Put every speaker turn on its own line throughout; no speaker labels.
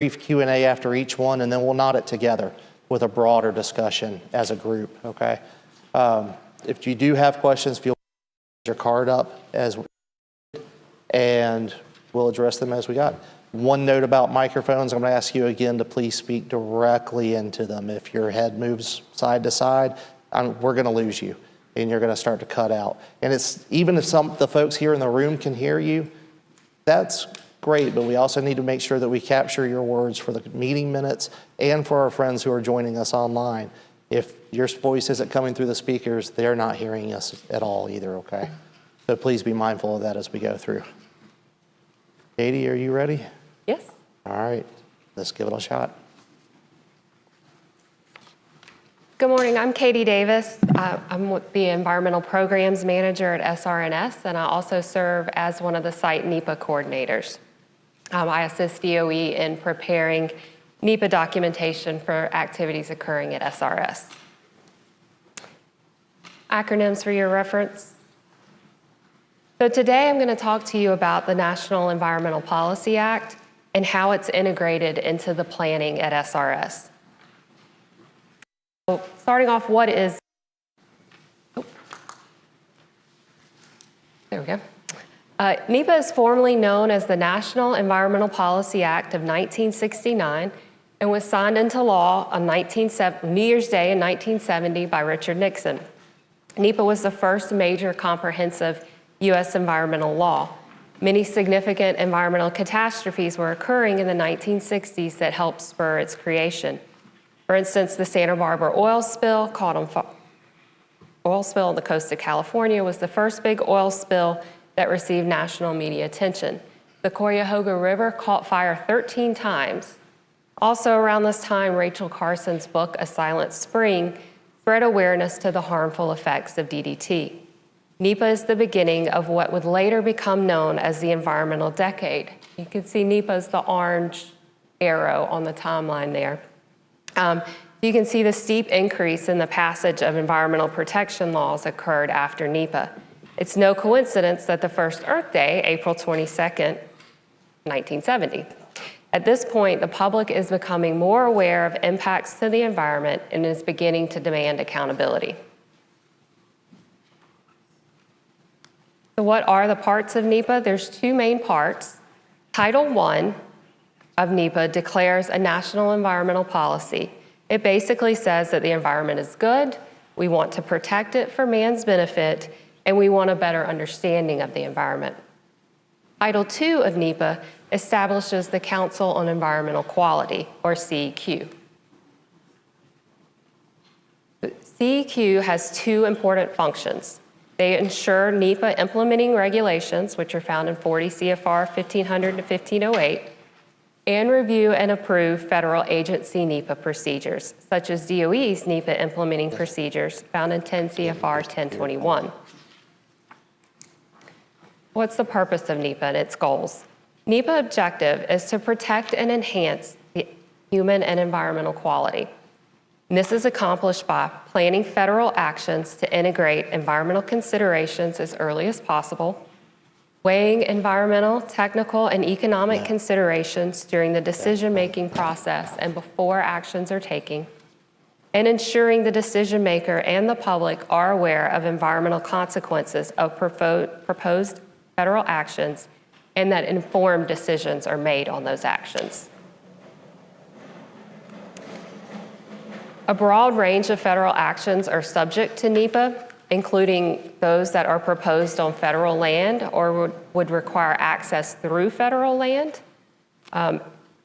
brief Q&A after each one, and then we'll knot it together with a broader discussion as a group, okay? If you do have questions, feel free to put your card up and we'll address them as we got. One note about microphones, I'm going to ask you again to please speak directly into them. If your head moves side to side, we're going to lose you and you're going to start to cut out. And it's even if the folks here in the room can hear you, that's great, but we also need to make sure that we capture your words for the meeting minutes and for our friends who are joining us online. If your voice isn't coming through the speakers, they're not hearing us at all either, okay? So please be mindful of that as we go through. Katie, are you ready?
Yes.
All right, let's give it a shot.
Good morning, I'm Katie Davis. I'm the Environmental Programs Manager at SRS, and I also serve as one of the site NEPA coordinators. I assist DOE in preparing NEPA documentation for activities occurring at SRS. Acronyms for your reference. So today I'm going to talk to you about the National Environmental Policy Act and how it's integrated into the planning at SRS. So starting off, what is, there we go. NEPA is formally known as the National Environmental Policy Act of 1969 and was signed into law on New Year's Day in 1970 by Richard Nixon. NEPA was the first major comprehensive U.S. environmental law. Many significant environmental catastrophes were occurring in the 1960s that helped spur its creation. For instance, the Santa Barbara oil spill on the coast of California was the first big oil spill that received national media attention. The Cuyahoga River caught fire 13 times. Also around this time, Rachel Carson's book, A Silent Spring, spread awareness to the harmful effects of DDT. NEPA is the beginning of what would later become known as the environmental decade. You can see NEPA as the orange arrow on the timeline there. You can see the steep increase in the passage of environmental protection laws occurred after NEPA. It's no coincidence that the first Earth Day, April 22nd, 1970. At this point, the public is becoming more aware of impacts to the environment and is beginning to demand accountability. So what are the parts of NEPA? There's two main parts. Title I of NEPA declares a national environmental policy. It basically says that the environment is good, we want to protect it for man's benefit, and we want a better understanding of the environment. Title II of NEPA establishes the Council on Environmental Quality, or CEQ. CEQ has two important functions. They ensure NEPA implementing regulations, which are found in 40 CFR 1500 to 1508, and review and approve federal agency NEPA procedures, such as DOE's NEPA implementing procedures found in 10 CFR 1021. What's the purpose of NEPA and its goals? NEPA objective is to protect and enhance the human and environmental quality. And this is accomplished by planning federal actions to integrate environmental considerations as early as possible, weighing environmental, technical, and economic considerations during the decision-making process and before actions are taken, and ensuring the decision maker and the public are aware of environmental consequences of proposed federal actions and that informed decisions are made on those actions. A broad range of federal actions are subject to NEPA, including those that are proposed on federal land or would require access through federal land,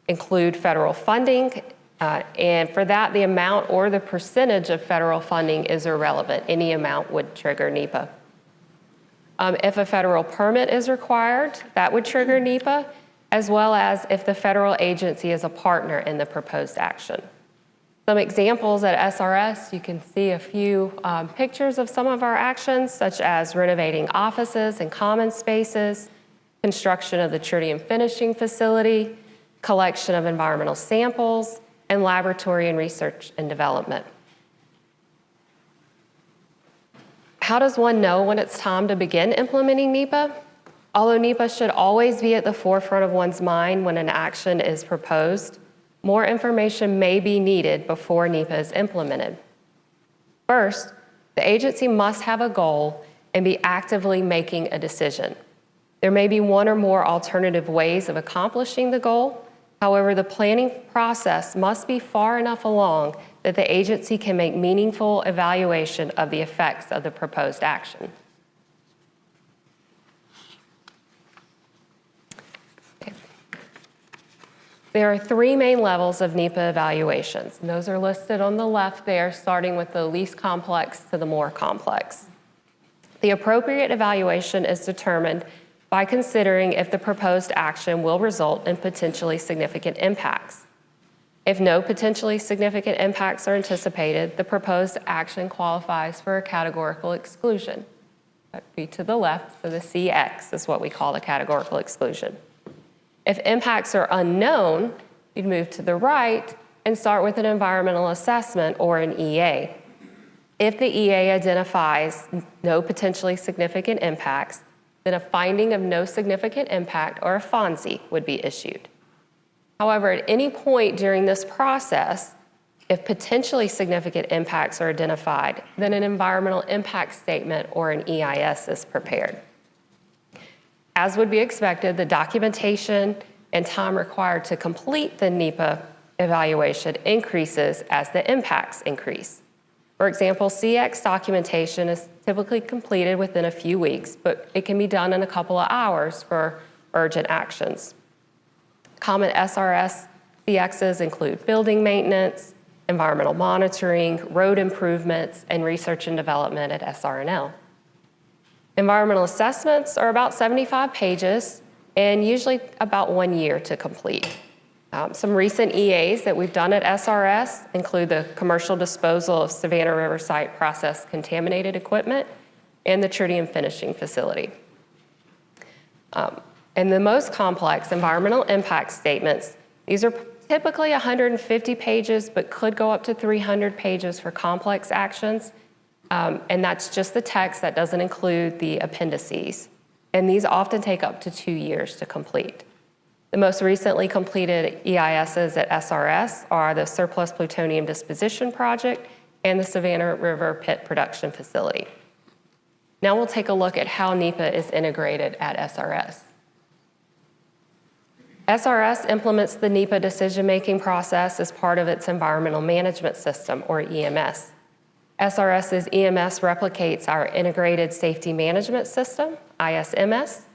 include federal funding, and for that, the amount or the percentage of federal funding is irrelevant. Any amount would trigger NEPA. If a federal permit is required, that would trigger NEPA, as well as if the federal agency is a partner in the proposed action. Some examples at SRS, you can see a few pictures of some of our actions, such as renovating offices and common spaces, construction of the tritium finishing facility, collection of environmental samples, and laboratory and research and development. How does one know when it's time to begin implementing NEPA? Although NEPA should always be at the forefront of one's mind when an action is proposed, more information may be needed before NEPA is implemented. First, the agency must have a goal and be actively making a decision. There may be one or more alternative ways of accomplishing the goal. However, the planning process must be far enough along that the agency can make meaningful evaluation of the effects of the proposed action. Okay. There are three main levels of NEPA evaluations, and those are listed on the left there, starting with the least complex to the more complex. The appropriate evaluation is determined by considering if the proposed action will result in potentially significant impacts. If no potentially significant impacts are anticipated, the proposed action qualifies for a categorical exclusion. That would be to the left, so the CX is what we call the categorical exclusion. If impacts are unknown, you'd move to the right and start with an environmental assessment or an EA. If the EA identifies no potentially significant impacts, then a finding of no significant impact, or a FONSI, would be issued. However, at any point during this process, if potentially significant impacts are identified, then an environmental impact statement or an EIS is prepared. As would be expected, the documentation and time required to complete the NEPA evaluation increases as the impacts increase. For example, CX documentation is typically completed within a few weeks, but it can be done in a couple of hours for urgent actions. Common SRS CXs include building maintenance, environmental monitoring, road improvements, and research and development at SRNL. Environmental assessments are about 75 pages and usually about 1 year to complete. Some recent EAs that we've done at SRS include the commercial disposal of Savannah River site process contaminated equipment and the tritium finishing facility. And the most complex environmental impact statements, these are typically 150 pages, but could go up to 300 pages for complex actions. And that's just the text, that doesn't include the appendices. And these often take up to 2 years to complete. The most recently completed EISs at SRS are the Surplus Plutonium Disposition Project and the Savannah River Pit Production Facility. Now we'll take a look at how NEPA is integrated at SRS. SRS implements the NEPA decision-making process as part of its Environmental Management System, or EMS. SRS's EMS replicates our Integrated Safety Management System, ISMS.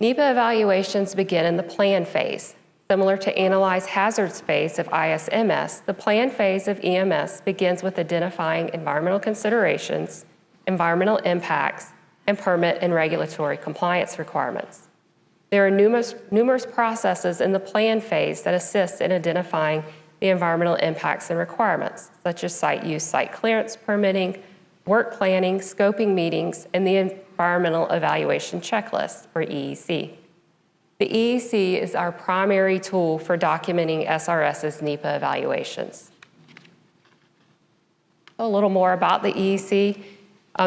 NEPA evaluations begin in the plan phase. Similar to Analyze Hazards phase of ISMS, the plan phase of EMS begins with identifying environmental considerations, environmental impacts, and permit and regulatory compliance requirements. There are numerous processes in the plan phase that assist in identifying the environmental impacts and requirements, such as site use, site clearance permitting, work planning, scoping meetings, and the Environmental Evaluation Checklist, or EEC. The EEC is our primary tool for documenting SRS's NEPA evaluations. A little more about the EEC.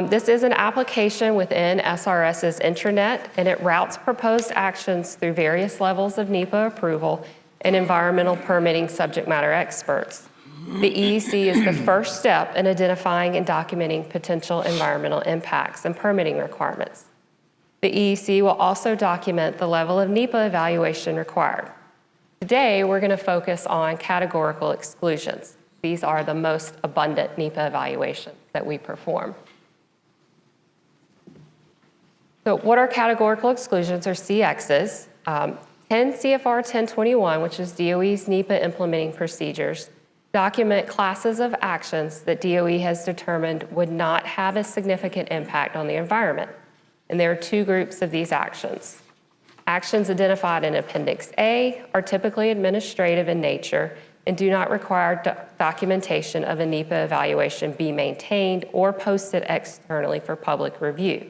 This is an application within SRS's intranet, and it routes proposed actions through various levels of NEPA approval and environmental permitting subject matter experts. The EEC is the first step in identifying and documenting potential environmental impacts and permitting requirements. The EEC will also document the level of NEPA evaluation required. Today, we're going to focus on categorical exclusions. These are the most abundant NEPA evaluations that we perform. So what are categorical exclusions, or CXs? 10 CFR 1021, which is DOE's NEPA implementing procedures, document classes of actions that DOE has determined would not have a significant impact on the environment. And there are two groups of these actions. Actions identified in Appendix A are typically administrative in nature and do not require documentation of a NEPA evaluation be maintained or posted externally for public review.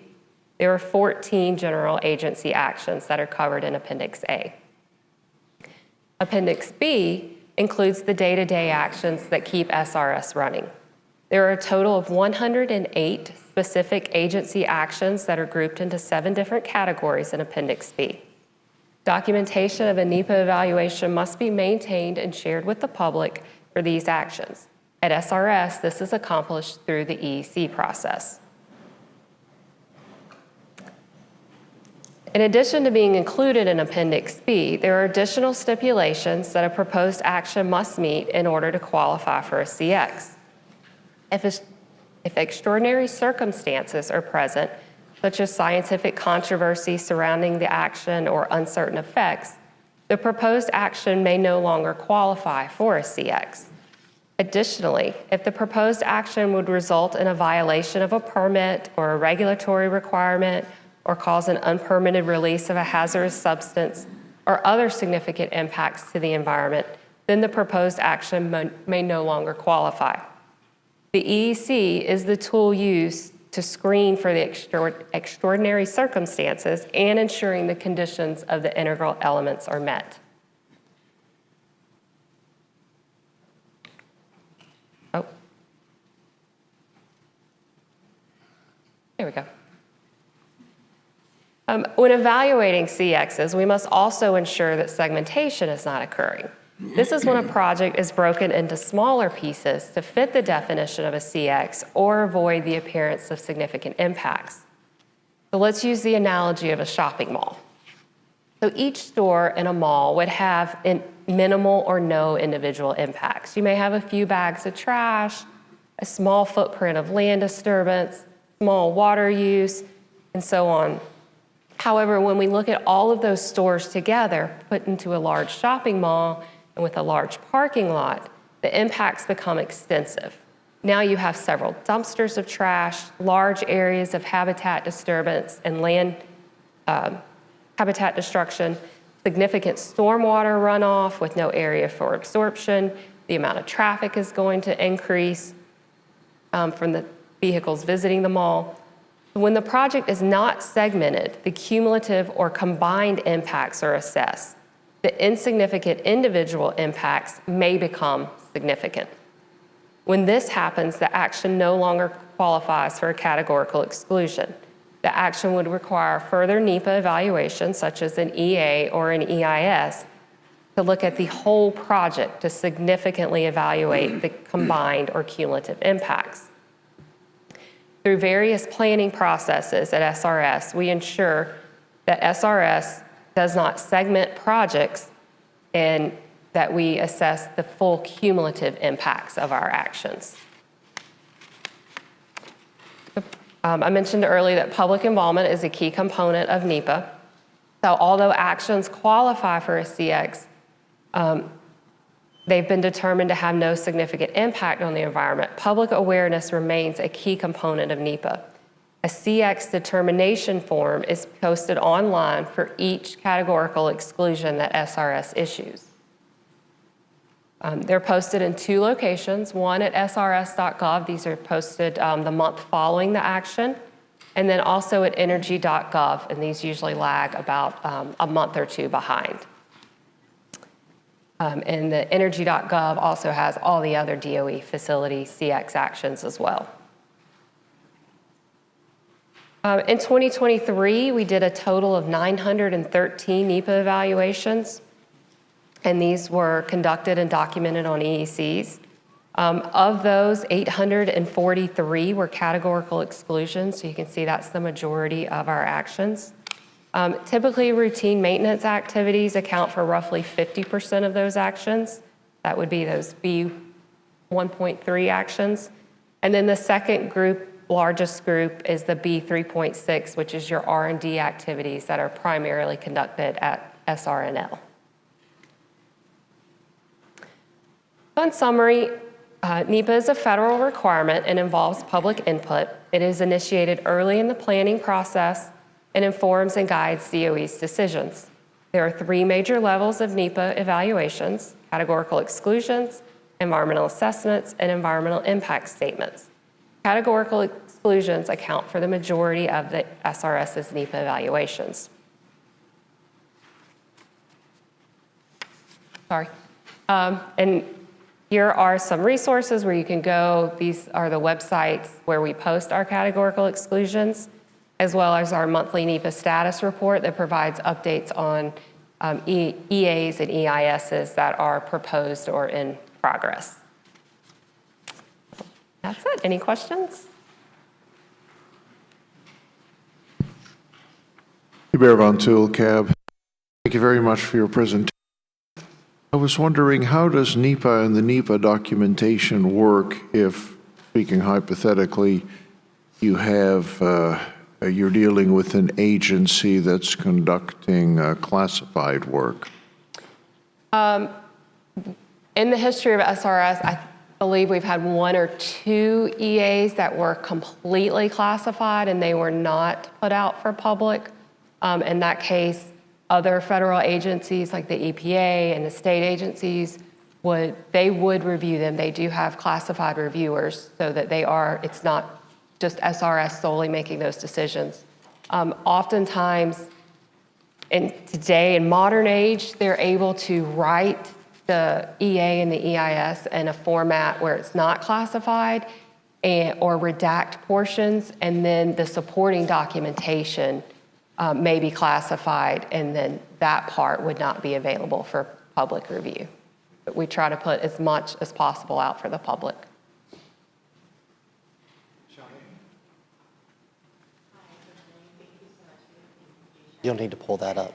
There are 14 general agency actions that are covered in Appendix A. Appendix B includes the day-to-day actions that keep SRS running. There are a total of 108 specific agency actions that are grouped into 7 different categories in Appendix B. Documentation of a NEPA evaluation must be maintained and shared with the public for these actions. At SRS, this is accomplished through the EEC process. In addition to being included in Appendix B, there are additional stipulations that a proposed action must meet in order to qualify for a CX. If extraordinary circumstances are present, such as scientific controversy surrounding the action or uncertain effects, the proposed action may no longer qualify for a CX. Additionally, if the proposed action would result in a violation of a permit or a regulatory requirement or cause an unpermitted release of a hazardous substance or other significant impacts to the environment, then the proposed action may no longer qualify. The EEC is the tool used to screen for the extraordinary circumstances and ensuring the conditions of the integral elements are met. Oh. There we go. When evaluating CXs, we must also ensure that segmentation is not occurring. This is when a project is broken into smaller pieces to fit the definition of a CX or avoid the appearance of significant impacts. So let's use the analogy of a shopping mall. So each store in a mall would have minimal or no individual impacts. You may have a few bags of trash, a small footprint of land disturbance, small water use, and so on. However, when we look at all of those stores together, put into a large shopping mall, and with a large parking lot, the impacts become extensive. Now you have several dumpsters of trash, large areas of habitat disturbance and land habitat destruction, significant stormwater runoff with no area for absorption. The amount of traffic is going to increase from the vehicles visiting the mall. When the project is not segmented, the cumulative or combined impacts are assessed. The insignificant individual impacts may become significant. When this happens, the action no longer qualifies for a categorical exclusion. The action would require further NEPA evaluation, such as an EA or an EIS, to look at the whole project to significantly evaluate the combined or cumulative impacts. Through various planning processes at SRS, we ensure that SRS does not segment projects and that we assess the full cumulative impacts of our actions. I mentioned earlier that public involvement is a key component of NEPA. So although actions qualify for a CX, they've been determined to have no significant impact on the environment. Public awareness remains a key component of NEPA. A CX determination form is posted online for each categorical exclusion that SRS issues. They're posted in two locations, one at srs.gov. These are posted the month following the action, and then also at energy.gov, and these usually lag about a month or two behind. And the energy.gov also has all the other DOE facility CX actions as well. In 2023, we did a total of 913 NEPA evaluations, and these were conducted and documented on EECs. Of those, 843 were categorical exclusions, so you can see that's the majority of our actions. Typically, routine maintenance activities account for roughly 50% of those actions. That would be those B1.3 actions. And then the second group, largest group, is the B3.6, which is your R&D activities that are primarily conducted at SRNL. In summary, NEPA is a federal requirement and involves public input. It is initiated early in the planning process and informs and guides DOE's decisions. There are three major levels of NEPA evaluations: categorical exclusions, environmental assessments, and environmental impact statements. Categorical exclusions account for the majority of the SRS's NEPA evaluations. And here are some resources where you can go. These are the websites where we post our categorical exclusions, as well as our monthly NEPA status report that provides updates on EAs and EISs that are proposed or in progress. That's it. Any questions?
Bear Von Tool, Cab. Thank you very much for your presentation. I was wondering, how does NEPA and the NEPA documentation work if, speaking hypothetically, you're dealing with an agency that's conducting classified work?
In the history of SRS, I believe we've had 1 or 2 EAs that were completely classified and they were not put out for public. In that case, other federal agencies like the EPA and the state agencies would review them. They do have classified reviewers so that it's not just SRS solely making those decisions. Oftentimes, today in modern age, they're able to write the EA and the EIS in a format where it's not classified or redact portions, and then the supporting documentation may be classified, and then that part would not be available for public review. But we try to put as much as possible out for the public.
You'll need to pull that up.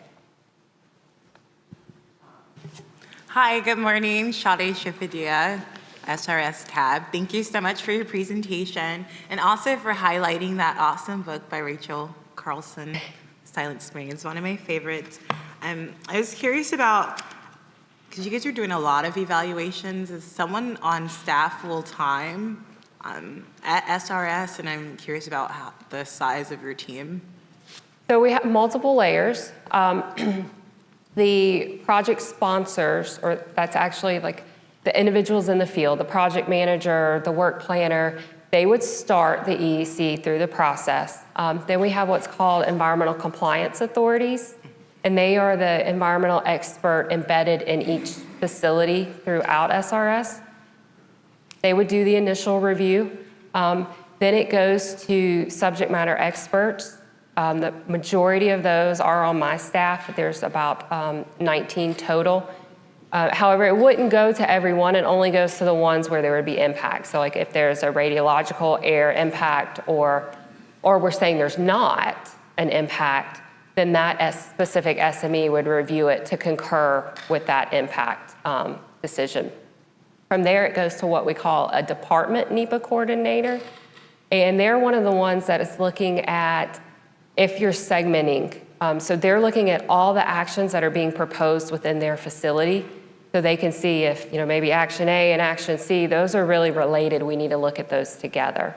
Hi, good morning. Shade Shafidia, SRS Cab. Thank you so much for your presentation and also for highlighting that awesome book by Rachel Carlson, Silent Spring. It's one of my favorites. I was curious about, because you guys are doing a lot of evaluations, is someone on staff full time at SRS, and I'm curious about the size of your team.
So we have multiple layers. The project sponsors, or that's actually like the individuals in the field, the project manager, the work planner, they would start the EEC through the process. Then we have what's called environmental compliance authorities, and they are the environmental expert embedded in each facility throughout SRS. They would do the initial review. Then it goes to subject matter experts. The majority of those are on my staff. There's about 19 total. However, it wouldn't go to everyone. It only goes to the ones where there would be impact. So like if there's a radiological air impact or we're saying there's not an impact, then that specific SME would review it to concur with that impact decision. From there, it goes to what we call a department NEPA coordinator. And they're one of the ones that is looking at if you're segmenting. So they're looking at all the actions that are being proposed within their facility, so they can see if, maybe action A and action C, those are really related. We need to look at those together.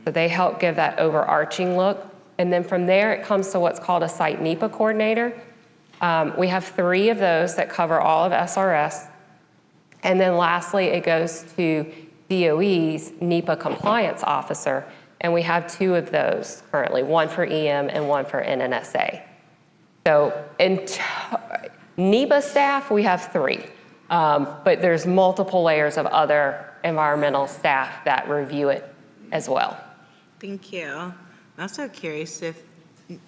So they help give that overarching look. And then from there, it comes to what's called a site NEPA coordinator. We have 3 of those that cover all of SRS. And then lastly, it goes to DOE's NEPA compliance officer. And we have 2 of those currently, one for EM and one for NNSA. So in NEPA staff, we have 3. But there's multiple layers of other environmental staff that review it as well.
Thank you. I'm also curious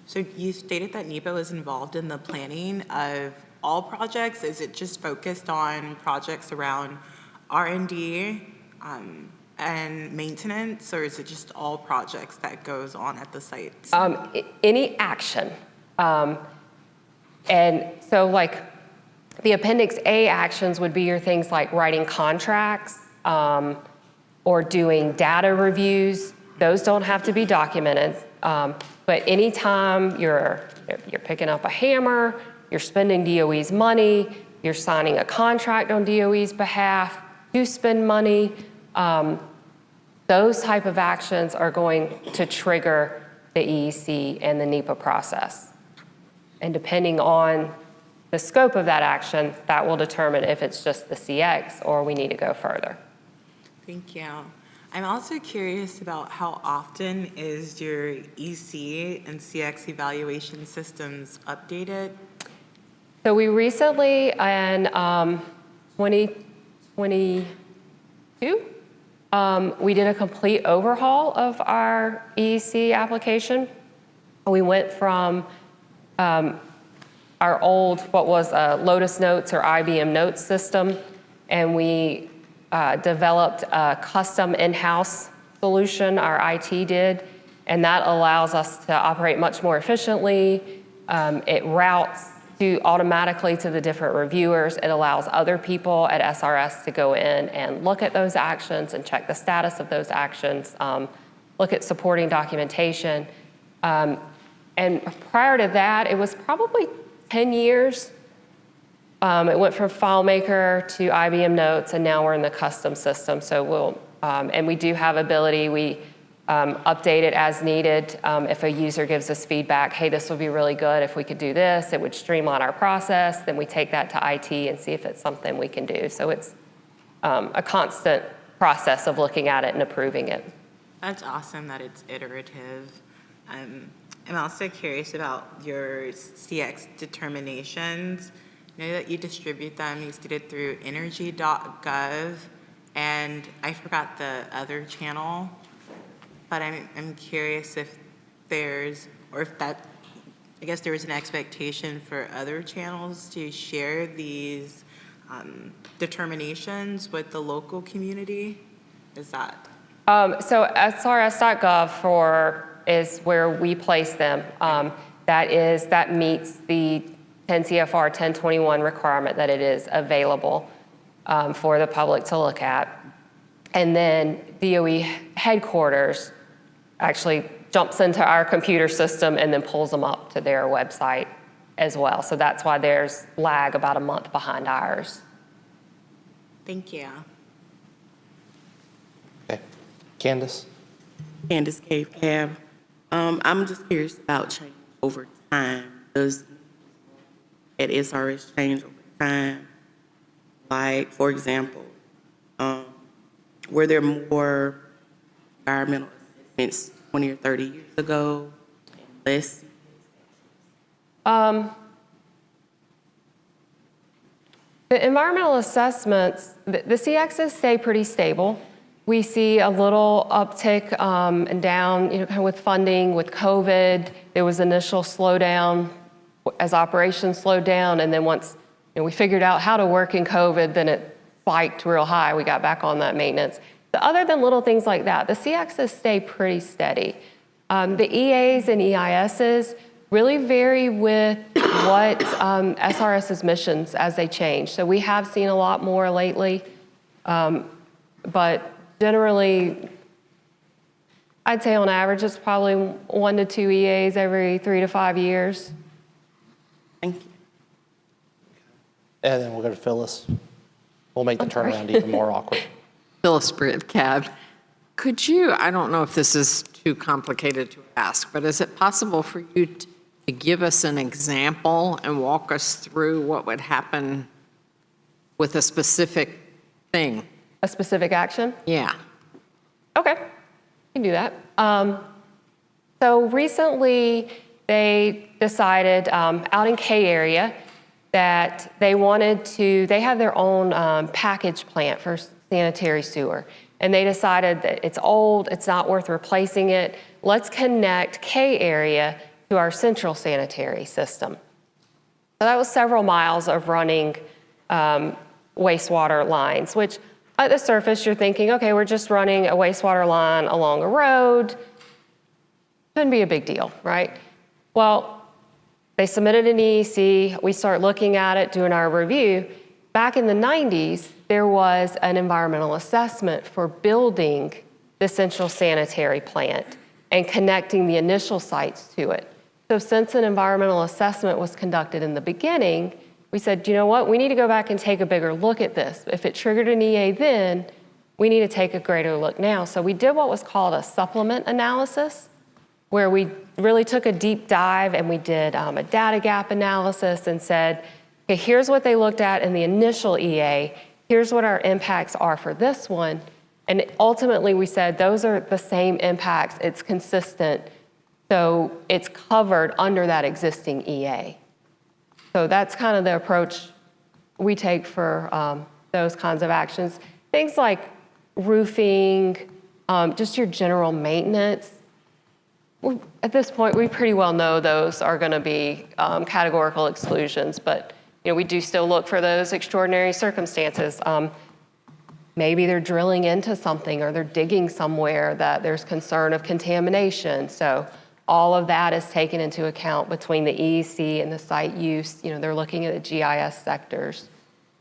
so you stated that NEPA was involved in the planning of all projects. Is it just focused on projects around R&D and maintenance, or is it just all projects that goes on at the sites?
Any action. And so like the Appendix A actions would be your things like writing contracts or doing data reviews. Those don't have to be documented. But anytime you're picking up a hammer, you're spending DOE's money, you're signing a contract on DOE's behalf to spend money, those type of actions are going to trigger the EEC and the NEPA process. And depending on the scope of that action, that will determine if it's just the CX or we need to go further.
Thank you. I'm also curious about how often is your EC and CX evaluation systems updated?
So we recently, in 2022, we did a complete overhaul of our EEC application. We went from our old, what was Lotus Notes or IBM Notes system, and we developed a custom in-house solution, our IT did, and that allows us to operate much more efficiently. It routes automatically to the different reviewers. It allows other people at SRS to go in and look at those actions and check the status of those actions, look at supporting documentation. And prior to that, it was probably 10 years. It went from FileMaker to IBM Notes, and now we're in the custom system. So and we do have ability, we update it as needed. If a user gives us feedback, hey, this would be really good if we could do this, it would streamline our process, then we take that to IT and see if it's something we can do. So it's a constant process of looking at it and approving it.
That's awesome that it's iterative. I'm also curious about your CX determinations. I know that you distribute them, you did it through energy.gov, and I forgot the other channel, but I'm curious if there's, or if that, I guess there was an expectation for other channels to share these determinations with the local community? Is that?
So SRS.gov is where we place them. That meets the 10 CFR 1021 requirement that it is available for the public to look at. And then DOE headquarters actually jumps into our computer system and then pulls them up to their website as well. So that's why there's lag about a month behind ours.
Thank you.
Okay. Candace?
Candace Cave Cab. I'm just curious about change over time. Does at SRS change over time? Like, for example, were there more environmental assessments 20 or 30 years ago and less?
The environmental assessments, the CXs stay pretty stable. We see a little uptick and down, kind of with funding, with COVID. There was initial slowdown as operations slowed down, and then once we figured out how to work in COVID, then it spiked real high. We got back on that maintenance. But other than little things like that, the CXs stay pretty steady. The EAs and EISs really vary with what SRS's missions as they change. So we have seen a lot more lately, but generally, I'd say on average, it's probably 1 to 2 EAs every 3 to 5 years.
Thank you.
And then we'll go to Phyllis. We'll make the turnaround even more awkward.
Phyllis Britt, Cab. Could you, I don't know if this is too complicated to ask, but is it possible for you to give us an example and walk us through what would happen with a specific thing?
A specific action?
Yeah.
Okay, you can do that. So recently, they decided out in K area that they have their own package plant for sanitary sewer. And they decided that it's old, it's not worth replacing it. Let's connect K area to our central sanitary system. So that was several miles of running wastewater lines, which at the surface, you're thinking, okay, we're just running a wastewater line along a road. Shouldn't be a big deal, right? Well, they submitted an EEC. We start looking at it, doing our review. Back in the 90s, there was an environmental assessment for building the central sanitary plant and connecting the initial sites to it. So since an environmental assessment was conducted in the beginning, we said, you know what, we need to go back and take a bigger look at this. If it triggered an EA then, we need to take a greater look now. So we did what was called a supplement analysis, where we really took a deep dive and we did a data gap analysis and said, okay, here's what they looked at in the initial EA, here's what our impacts are for this one. And ultimately we said, those are the same impacts, it's consistent, so it's covered under that existing EA. So that's kind of the approach we take for those kinds of actions. Things like roofing, just your general maintenance. At this point, we pretty well know those are going to be categorical exclusions, but we do still look for those extraordinary circumstances. Maybe they're drilling into something or they're digging somewhere that there's concern of contamination. So all of that is taken into account between the EEC and the site use. They're looking at the GIS sectors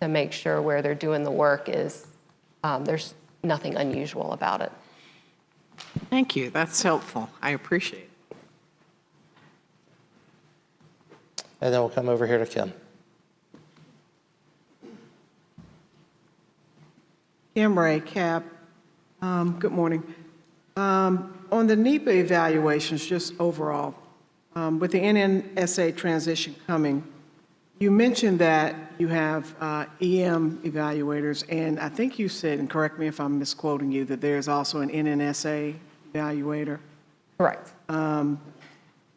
to make sure where they're doing the work is there's nothing unusual about it.
Thank you. That's helpful. I appreciate it.
And then we'll come over here to Kim.
Kim Ray, CAB. Good morning. On the NEPA evaluations, just overall, with the NNSA transition coming, you mentioned that you have EM evaluators, and I think you said, and correct me if I'm misquoting you, that there's also an NNSA evaluator.
Correct.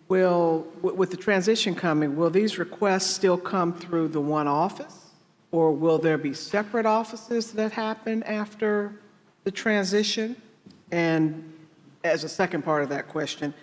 With the transition coming, will these requests still come through the one office? Or will there be separate offices that happen after the transition? And as a second part of that question,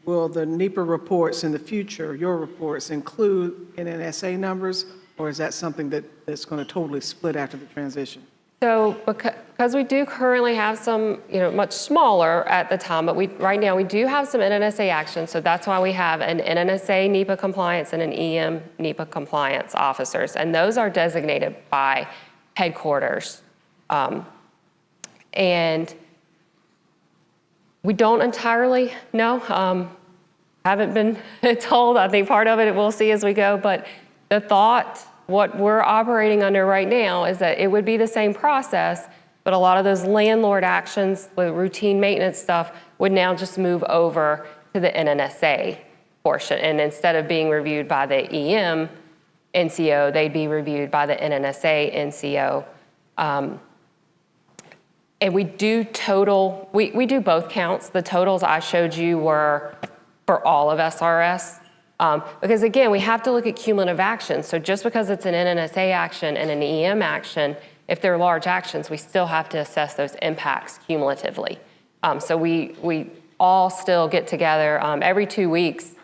will the NEPA reports in the future, your reports, include NNSA numbers, or is that something that's going to totally split after the transition?
So because we do currently have some, much smaller at the time, but right now we do have some NNSA actions. So that's why we have an NNSA NEPA compliance and an EM NEPA compliance officers. And those are designated by headquarters. And we don't entirely know. Haven't been told. I think part of it we'll see as we go. But the thought, what we're operating under right now, is that it would be the same process, but a lot of those landlord actions, the routine maintenance stuff, would now just move over to the NNSA portion. And instead of being reviewed by the EM NCO, they'd be reviewed by the NNSA NCO. And we do we do both counts. The totals I showed you were for all of SRS. Because again, we have to look at cumulative actions. So just because it's an NNSA action and an EM action, if they're large actions, we still have to assess those impacts cumulatively. So we all still get together every 2 weeks,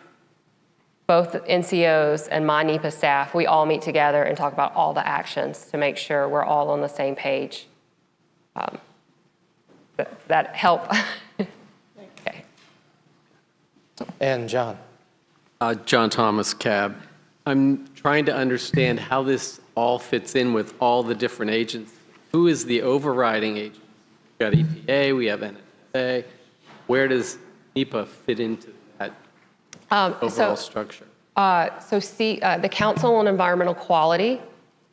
both NCOs and my NEPA staff, we all meet together and talk about all the actions to make sure we're all on the same page. That help? Okay.
And John.
John Thomas, CAB. I'm trying to understand how this all fits in with all the different agencies. Who is the overriding agency? We got EPA, we have NNSA. Where does NEPA fit into that overall structure?
The Council on Environmental Quality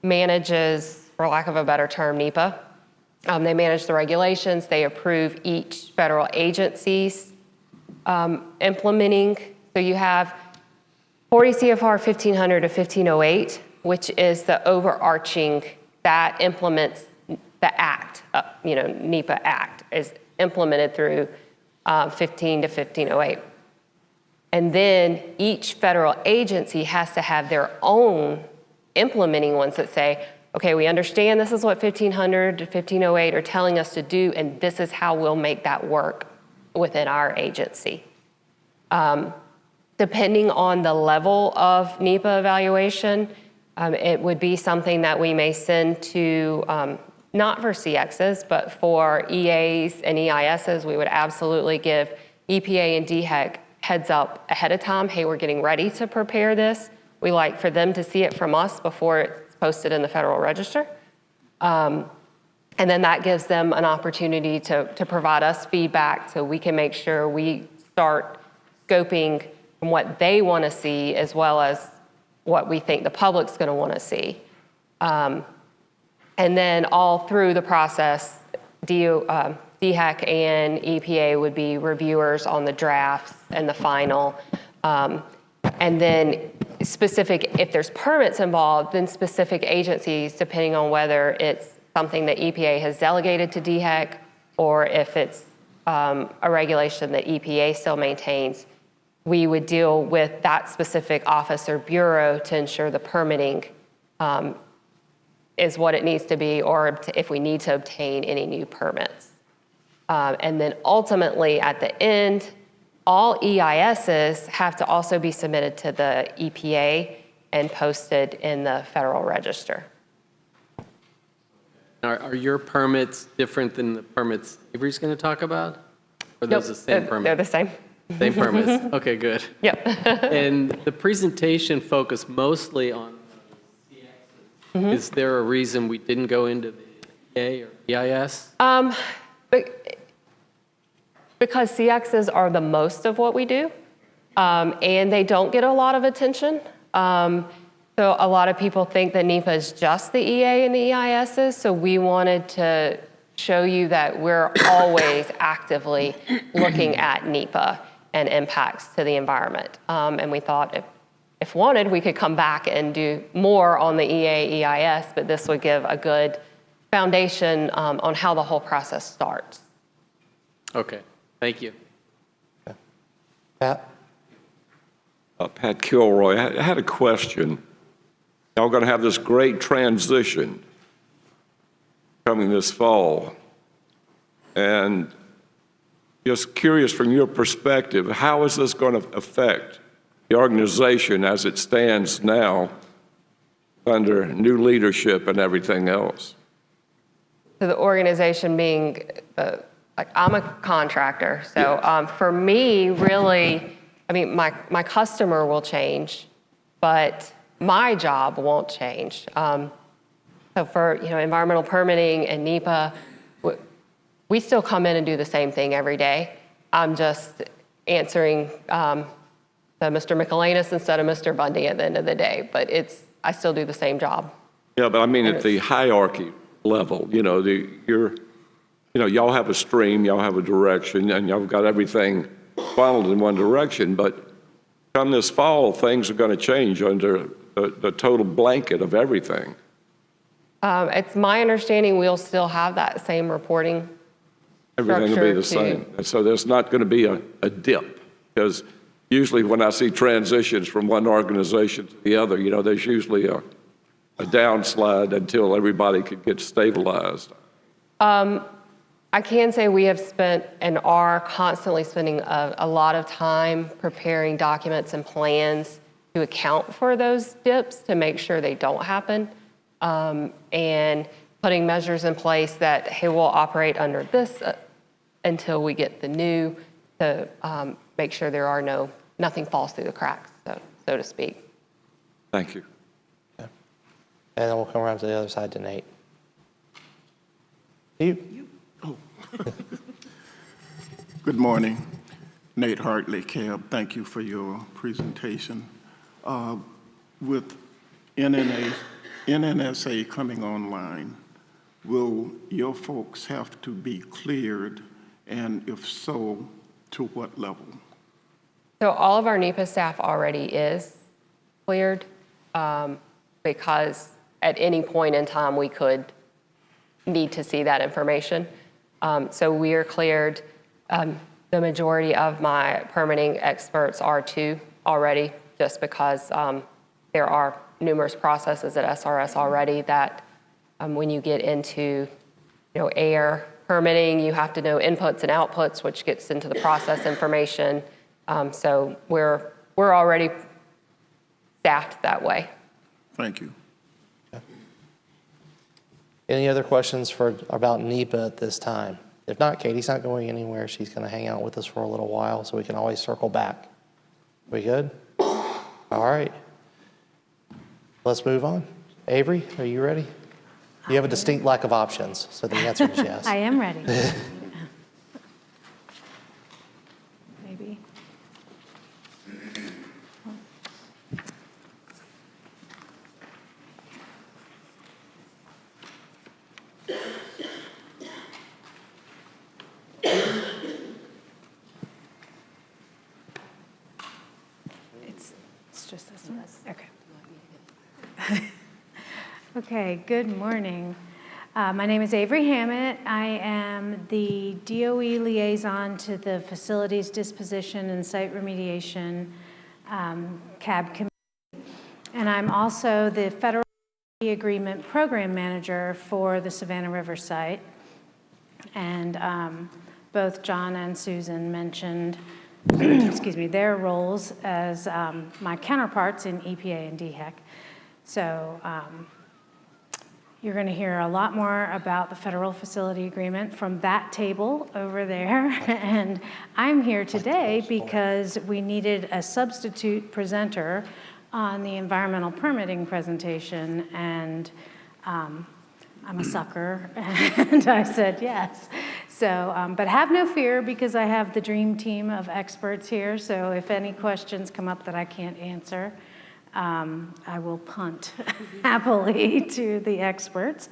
manages, for lack of a better term, NEPA. They manage the regulations. They approve each federal agency's implementing. So you have 40 CFR 1500 to 1508, which is the overarching that implements the act, NEPA Act is implemented through 15 to 1508. And then each federal agency has to have their own implementing ones that say, okay, we understand this is what 1500 to 1508 are telling us to do, and this is how we'll make that work within our agency. Depending on the level of NEPA evaluation, it would be something that we may send to, not for CXs, but for EAs and EISs, we would absolutely give EPA and DHEC heads up ahead of time. Hey, we're getting ready to prepare this. We like for them to see it from us before it's posted in the Federal Register. And then that gives them an opportunity to provide us feedback so we can make sure we start scoping from what they want to see as well as what we think the public's going to want to see. And then all through the process, DHEC and EPA would be reviewers on the drafts and the final. And then if there's permits involved, then specific agencies, depending on whether it's something that EPA has delegated to DHEC or if it's a regulation that EPA still maintains, we would deal with that specific office or bureau to ensure the permitting is what it needs to be, or if we need to obtain any new permits. And then ultimately at the end, all EISs have to also be submitted to the EPA and posted in the Federal Register.
Are your permits different than the permits Avery's going to talk about? Or are those the same
They're
permits?
the same.
Same permits? Okay, good.
Yep.
And the presentation focused mostly on CXs. Is there a reason we didn't go into the EA or EIS?
Because CXs are the most of what we do, and they don't get a lot of attention. So a lot of people think that NEPA is just the EA and the EISs, so we wanted to show you that we're always actively looking at NEPA and impacts to the environment. And we thought if wanted, we could come back and do more on the EA, EIS, but this would give a good foundation on how the whole process starts.
Okay, thank you.
Pat?
Pat Kilroy, I had a question. Y'all going to have this great transition coming this fall. And just curious from your perspective, how is this going to affect the organization as it stands now under new leadership and everything else?
So the organization being, like I'm a contractor, so for me, really, I mean, my customer will change, but my job won't change. So for environmental permitting and NEPA, we still come in and do the same thing every day. I'm just answering to Mr. Michelanis instead of Mr. Bundy at the end of the day, but I still do the same job.
Yeah, but I mean at the hierarchy level, y'all have a stream, y'all have a direction, and y'all got everything funneled in one direction, but come this fall, things are going to change under the total blanket of everything.
It's my understanding we'll still have that same reporting
Everything will be the
structure
same. And so there's not going to be a dip, because usually when I see transitions from one organization to the other, there's usually a downslide until everybody could get stabilized.
I can say we have spent and are constantly spending a lot of time preparing documents and plans to account for those dips to make sure they don't happen, and putting measures in place that, hey, we'll operate under this until we get the new to make sure nothing falls through the cracks, so to speak.
Thank you.
And then we'll come around to the other side to Nate.
Good morning. Nate Hartley, CAB. Thank you for your presentation. With NNSA coming online, will your folks have to be cleared, and if so, to what level?
So all of our NEPA staff already is cleared because at any point in time we could need to see that information. So we are cleared. The majority of my permitting experts are too already, just because there are numerous processes at SRS already that when you get into air permitting, you have to know inputs and outputs, which gets into the process information. So we're already staffed that way.
Thank you.
Any other questions about NEPA at this time? If not, Katie's not going anywhere. She's going to hang out with us for a little while, so we can always circle back. We good? All right. Let's move on. Avery, are you ready? You have a distinct lack of options, so the answer is yes.
I am ready. Maybe. It's just this one. Okay. Okay, good morning. My name is Avery Hammett. I am the DOE liaison to the Facilities Disposition and Site Remediation CAB committee. And I'm also the Federal Agreement Program Manager for the Savannah River site. And both John and Susan mentioned excuse me, their roles as my counterparts in EPA and DHEC. So you're going to hear a lot more about the federal facility agreement from that table over there. And I'm here today because we needed a substitute presenter on the environmental permitting presentation, and I'm a sucker, and I said yes. So, but have no fear, because I have the dream team of experts here, so if any questions come up that I can't answer, I will punt happily to the experts.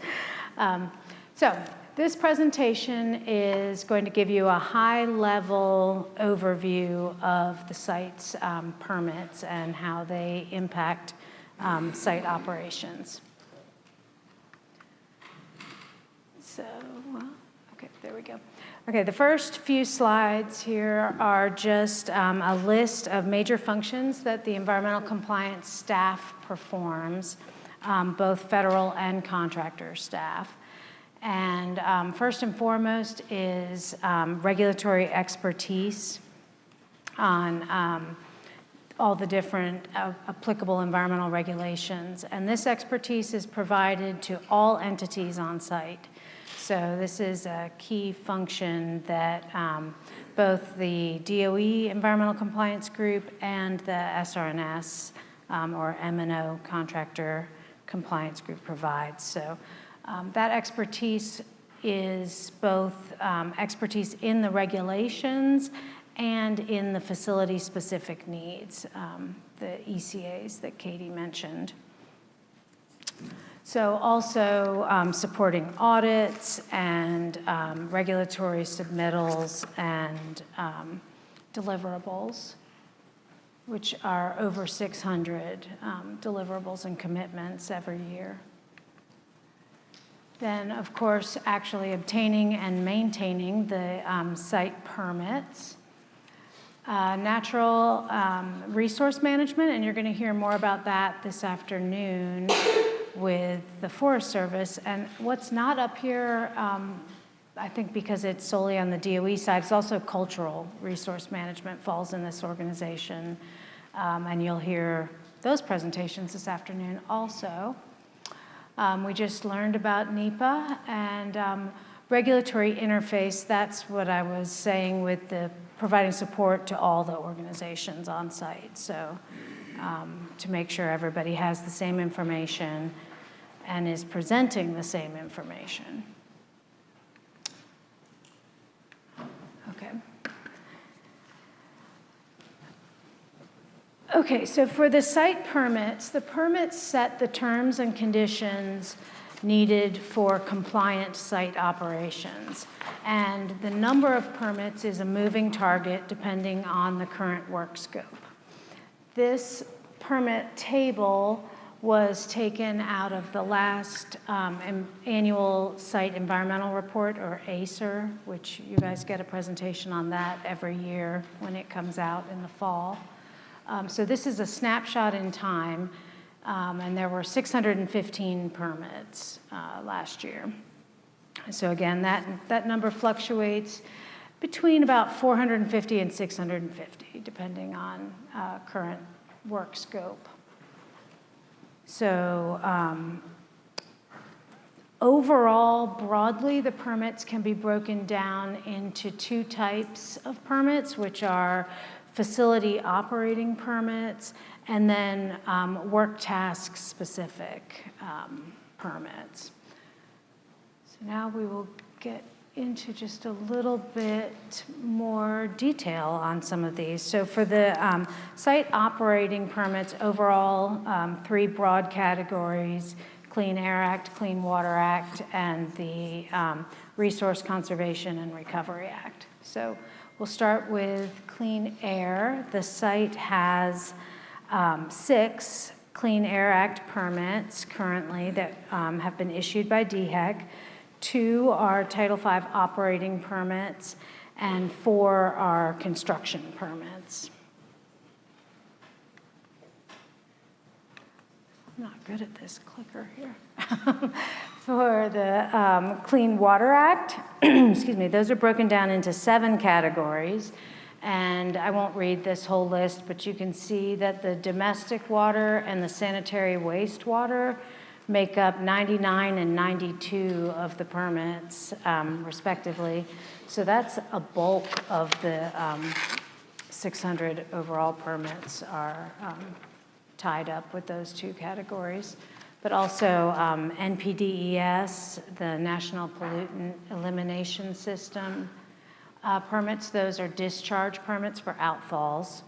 So this presentation is going to give you a high-level overview of the site's permits and how they impact site operations. So, okay, there we go. Okay, the first few slides here are just a list of major functions that the environmental compliance staff performs, both federal and contractor staff. And first and foremost is regulatory expertise on all the different applicable environmental regulations. And this expertise is provided to all entities on site. So this is a key function that both the DOE Environmental Compliance Group and the SRS, or M&O Contractor Compliance Group, provides. So that expertise is both expertise in the regulations and in the facility-specific needs, the ECAs that Katie mentioned. So also supporting audits and regulatory submittals and deliverables, which are over 600 deliverables and commitments every year. Then, of course, actually obtaining and maintaining the site permits. Natural resource management, and you're going to hear more about that this afternoon with the Forest Service. And what's not up here, I think because it's solely on the DOE side, it's also cultural resource management falls in this organization. And you'll hear those presentations this afternoon also. We just learned about NEPA and regulatory interface. That's what I was saying with the providing support to all the organizations on site. So to make sure everybody has the same information and is presenting the same information. Okay. Okay, so for the site permits, the permits set the terms and conditions needed for compliant site operations. And the number of permits is a moving target depending on the current work scope. This permit table was taken out of the last annual site environmental report, or ACER, which you guys get a presentation on that every year when it comes out in the fall. So this is a snapshot in time, and there were 615 permits last year. So again, that number fluctuates between about 450 and 650, depending on current work scope. So overall, broadly, the permits can be broken down into two types of permits, which are facility operating permits and then work task specific permits. So now we will get into just a little bit more detail on some of these. So for the site operating permits, overall, three broad categories: Clean Air Act, Clean Water Act, and the Resource Conservation and Recovery Act. So we'll start with clean air. The site has 6 Clean Air Act permits currently that have been issued by DHEC. 2 are Title V operating permits, and 4 are construction permits. I'm not good at this clicker here. For the Clean Water Act, excuse me, those are broken down into 7 categories, And I won't read this whole list, but you can see that the domestic water and the sanitary wastewater make up 99 and 92 of the permits, respectively. So that's a bulk of the 600 overall permits are tied up with those two categories. But also NPDES, the National Pollutant Elimination System permits, those are discharge permits for outfalls.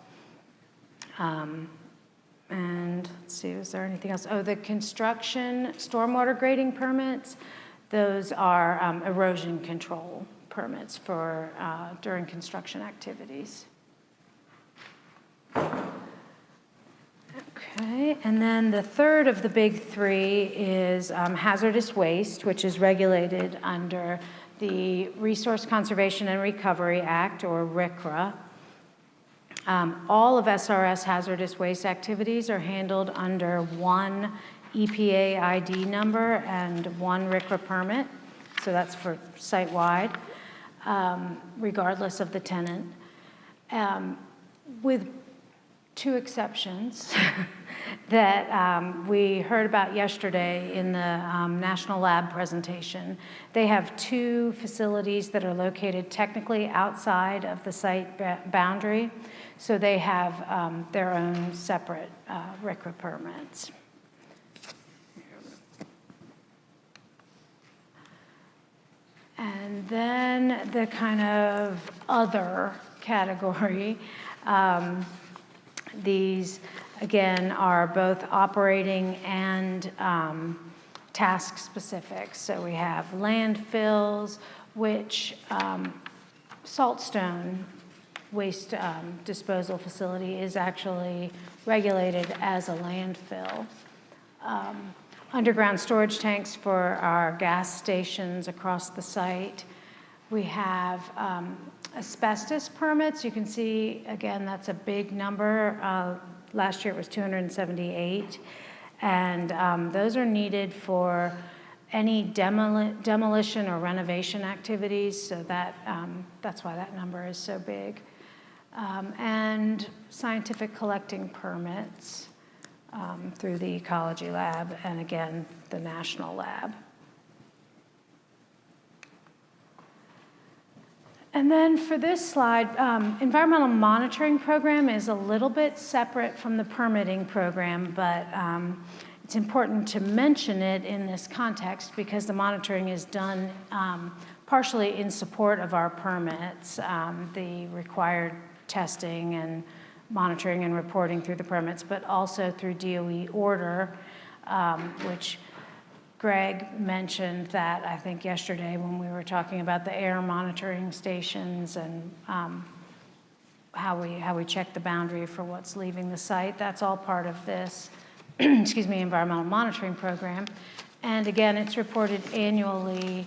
And let's see, is there anything else? Oh, the construction stormwater grading permits, those are erosion control permits for during construction activities. Okay, and then the third of the big three is hazardous waste, which is regulated under the Resource Conservation and Recovery Act, or RCRA. All of SRS hazardous waste activities are handled under one EPA ID number and one RCRA permit, so that's for site-wide, regardless of the tenant, with two exceptions that we heard about yesterday in the National Lab presentation. They have two facilities that are located technically outside of the site boundary, so they have their own separate RCRA permits. And then the kind of other category, these, again, are both operating and task-specific. So we have landfills, which Saltstone Waste Disposal Facility is actually regulated as a landfill. Underground storage tanks for our gas stations across the site. We have asbestos permits. You can see, again, that's a big number. Last year it was 278. And those are needed for any demolition or renovation activities, so that, that's why that number is so big. And scientific collecting permits through the Ecology Lab and, again, the National Lab. And then for this slide, environmental monitoring program is a little bit separate from the permitting program, but it's important to mention it in this context because the monitoring is done partially in support of our permits, the required testing and monitoring and reporting through the permits, but also through DOE order, which Greg mentioned that, I think, yesterday when we were talking about the air monitoring stations and how we check the boundary for what's leaving the site. That's all part of this, excuse me, environmental monitoring program. And again, it's reported annually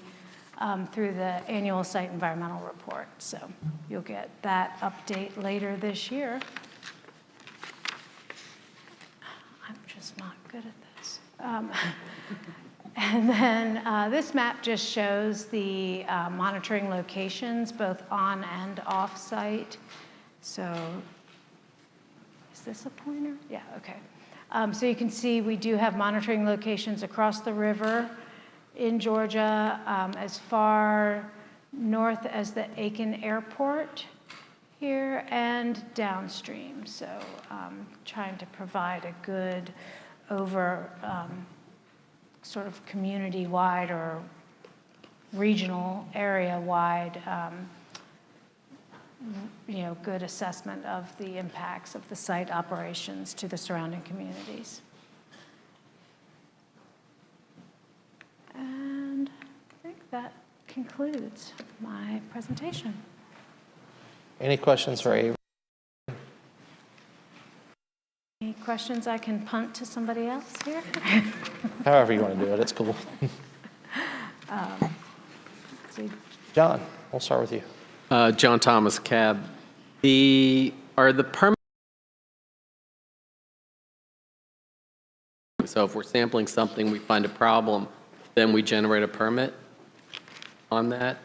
through the annual site environmental report. So you'll get that update later this year. I'm just not good at this. And then this map just shows the monitoring locations, both on and off site. So is this a pointer? Yeah, okay. So you can see we do have monitoring locations across the river in Georgia, as far north as the Aiken Airport here and downstream. So trying to provide a good sort of community-wide or regional area-wide, good assessment of the impacts of the site operations to the surrounding communities. And I think that concludes my presentation.
Any questions for Avery?
Any questions I can punt to somebody else here?
However you want to do it, it's cool.
Let's see.
John, we'll start with you.
John Thomas, cab. Are the permits, so if we're sampling something, we find a problem, then we generate a permit on that?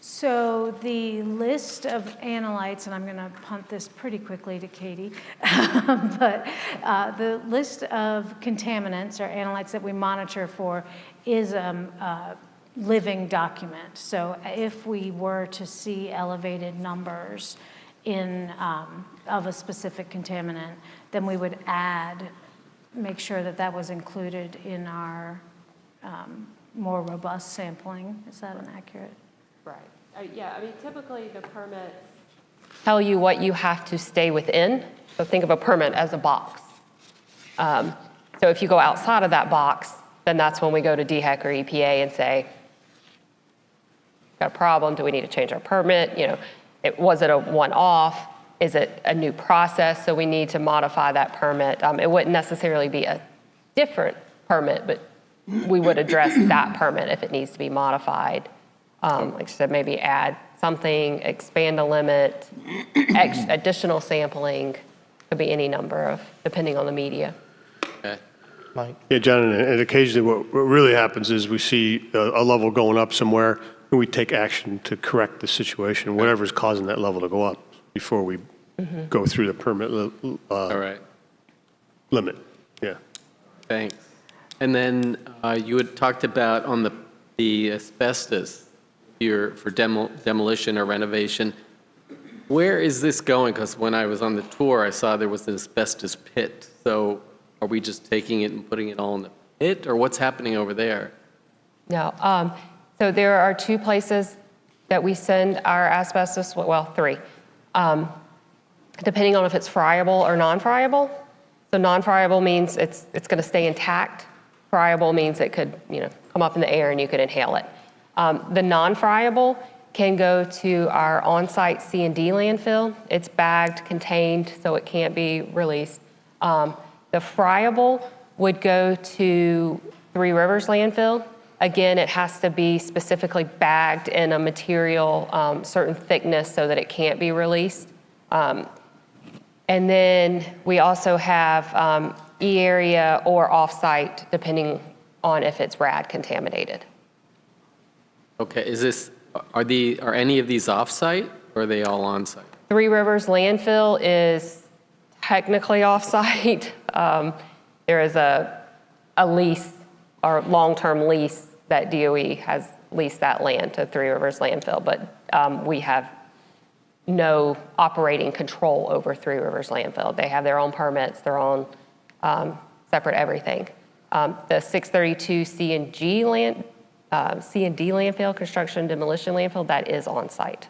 So the list of analytes, and I'm going to punt this pretty quickly to Katie, but the list of contaminants or analytes that we monitor for is a living document. So if we were to see elevated numbers of a specific contaminant, then we would make sure that that was included in our more robust sampling. Is that an accurate?
Right. Yeah, I mean, typically the permits tell you what you have to stay within. So think of a permit as a box. So if you go outside of that box, then that's when we go to DHEC or EPA and say, got a problem, do we need to change our permit? Was it a one-off? Is it a new process? So we need to modify that permit. It wouldn't necessarily be a different permit, but we would address that permit if it needs to be modified. Like I said, maybe add something, expand the limit, additional sampling, could be any number of, depending on the media.
Okay.
Mike?
Yeah, John, and occasionally what really happens is we see a level going up somewhere, and we take action to correct the situation, whatever's causing that level to go up before we go through the permit
All right.
limit. Yeah.
Thanks. And then you had talked about on the asbestos here for demolition or renovation. Where is this going? Because when I was on the tour, I saw there was an asbestos pit. So are we just taking it and putting it all in the pit, or what's happening over there?
No. So there are 2 places that we send our asbestos, well, 3, depending on if it's friable or non-friable. So non-friable means it's going to stay intact. Friable means it could, come up in the air and you could inhale it. The non-friable can go to our on-site C&D landfill. It's bagged, contained, so it can't be released. The friable would go to Three Rivers landfill. Again, it has to be specifically bagged in a material, certain thickness so that it can't be released. And then we also have E-area or off-site, depending on if it's RAD contaminated.
Okay, are any of these off-site, or are they all on-site?
Three Rivers landfill is technically off-site. There is a lease or long-term lease that DOE has leased that land to Three Rivers landfill, but we have no operating control over Three Rivers landfill. They have their own permits, their own separate everything. The 632 C&D landfill, construction demolition landfill, that is on-site.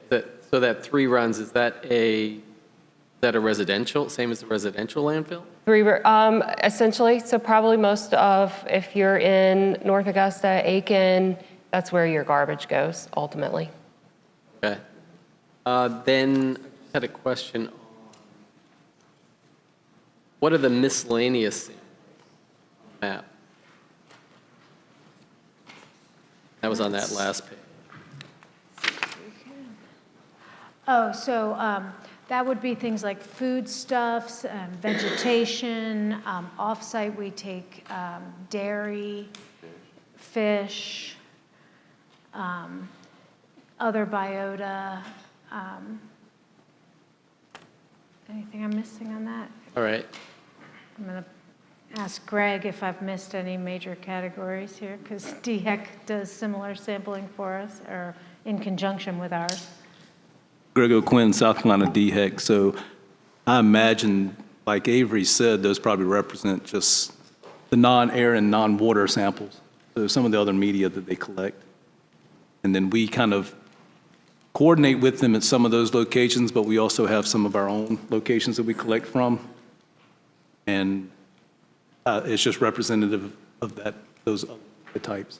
So that 3 runs, is that a residential, same as the residential landfill?
Essentially, so probably most of, if you're in North Augusta, Aiken, that's where your garbage goes ultimately.
Okay. Then I had a question on what are the miscellaneous map? That was on that last page.
Oh, so that would be things like foodstuffs, vegetation. Off-site, we take dairy, fish, other biota. Anything I'm missing on that?
All right.
I'm going to ask Greg if I've missed any major categories here, because DHEC does similar sampling for us, or in conjunction with ours.
Greg O'Quinn, South Carolina DHEC. So I imagine, like Avery said, those probably represent just the non-air and non-water samples. So some of the other media that they collect. And then we kind of coordinate with them at some of those locations, but we also have some of our own locations that we collect from. And it's just representative of those other types.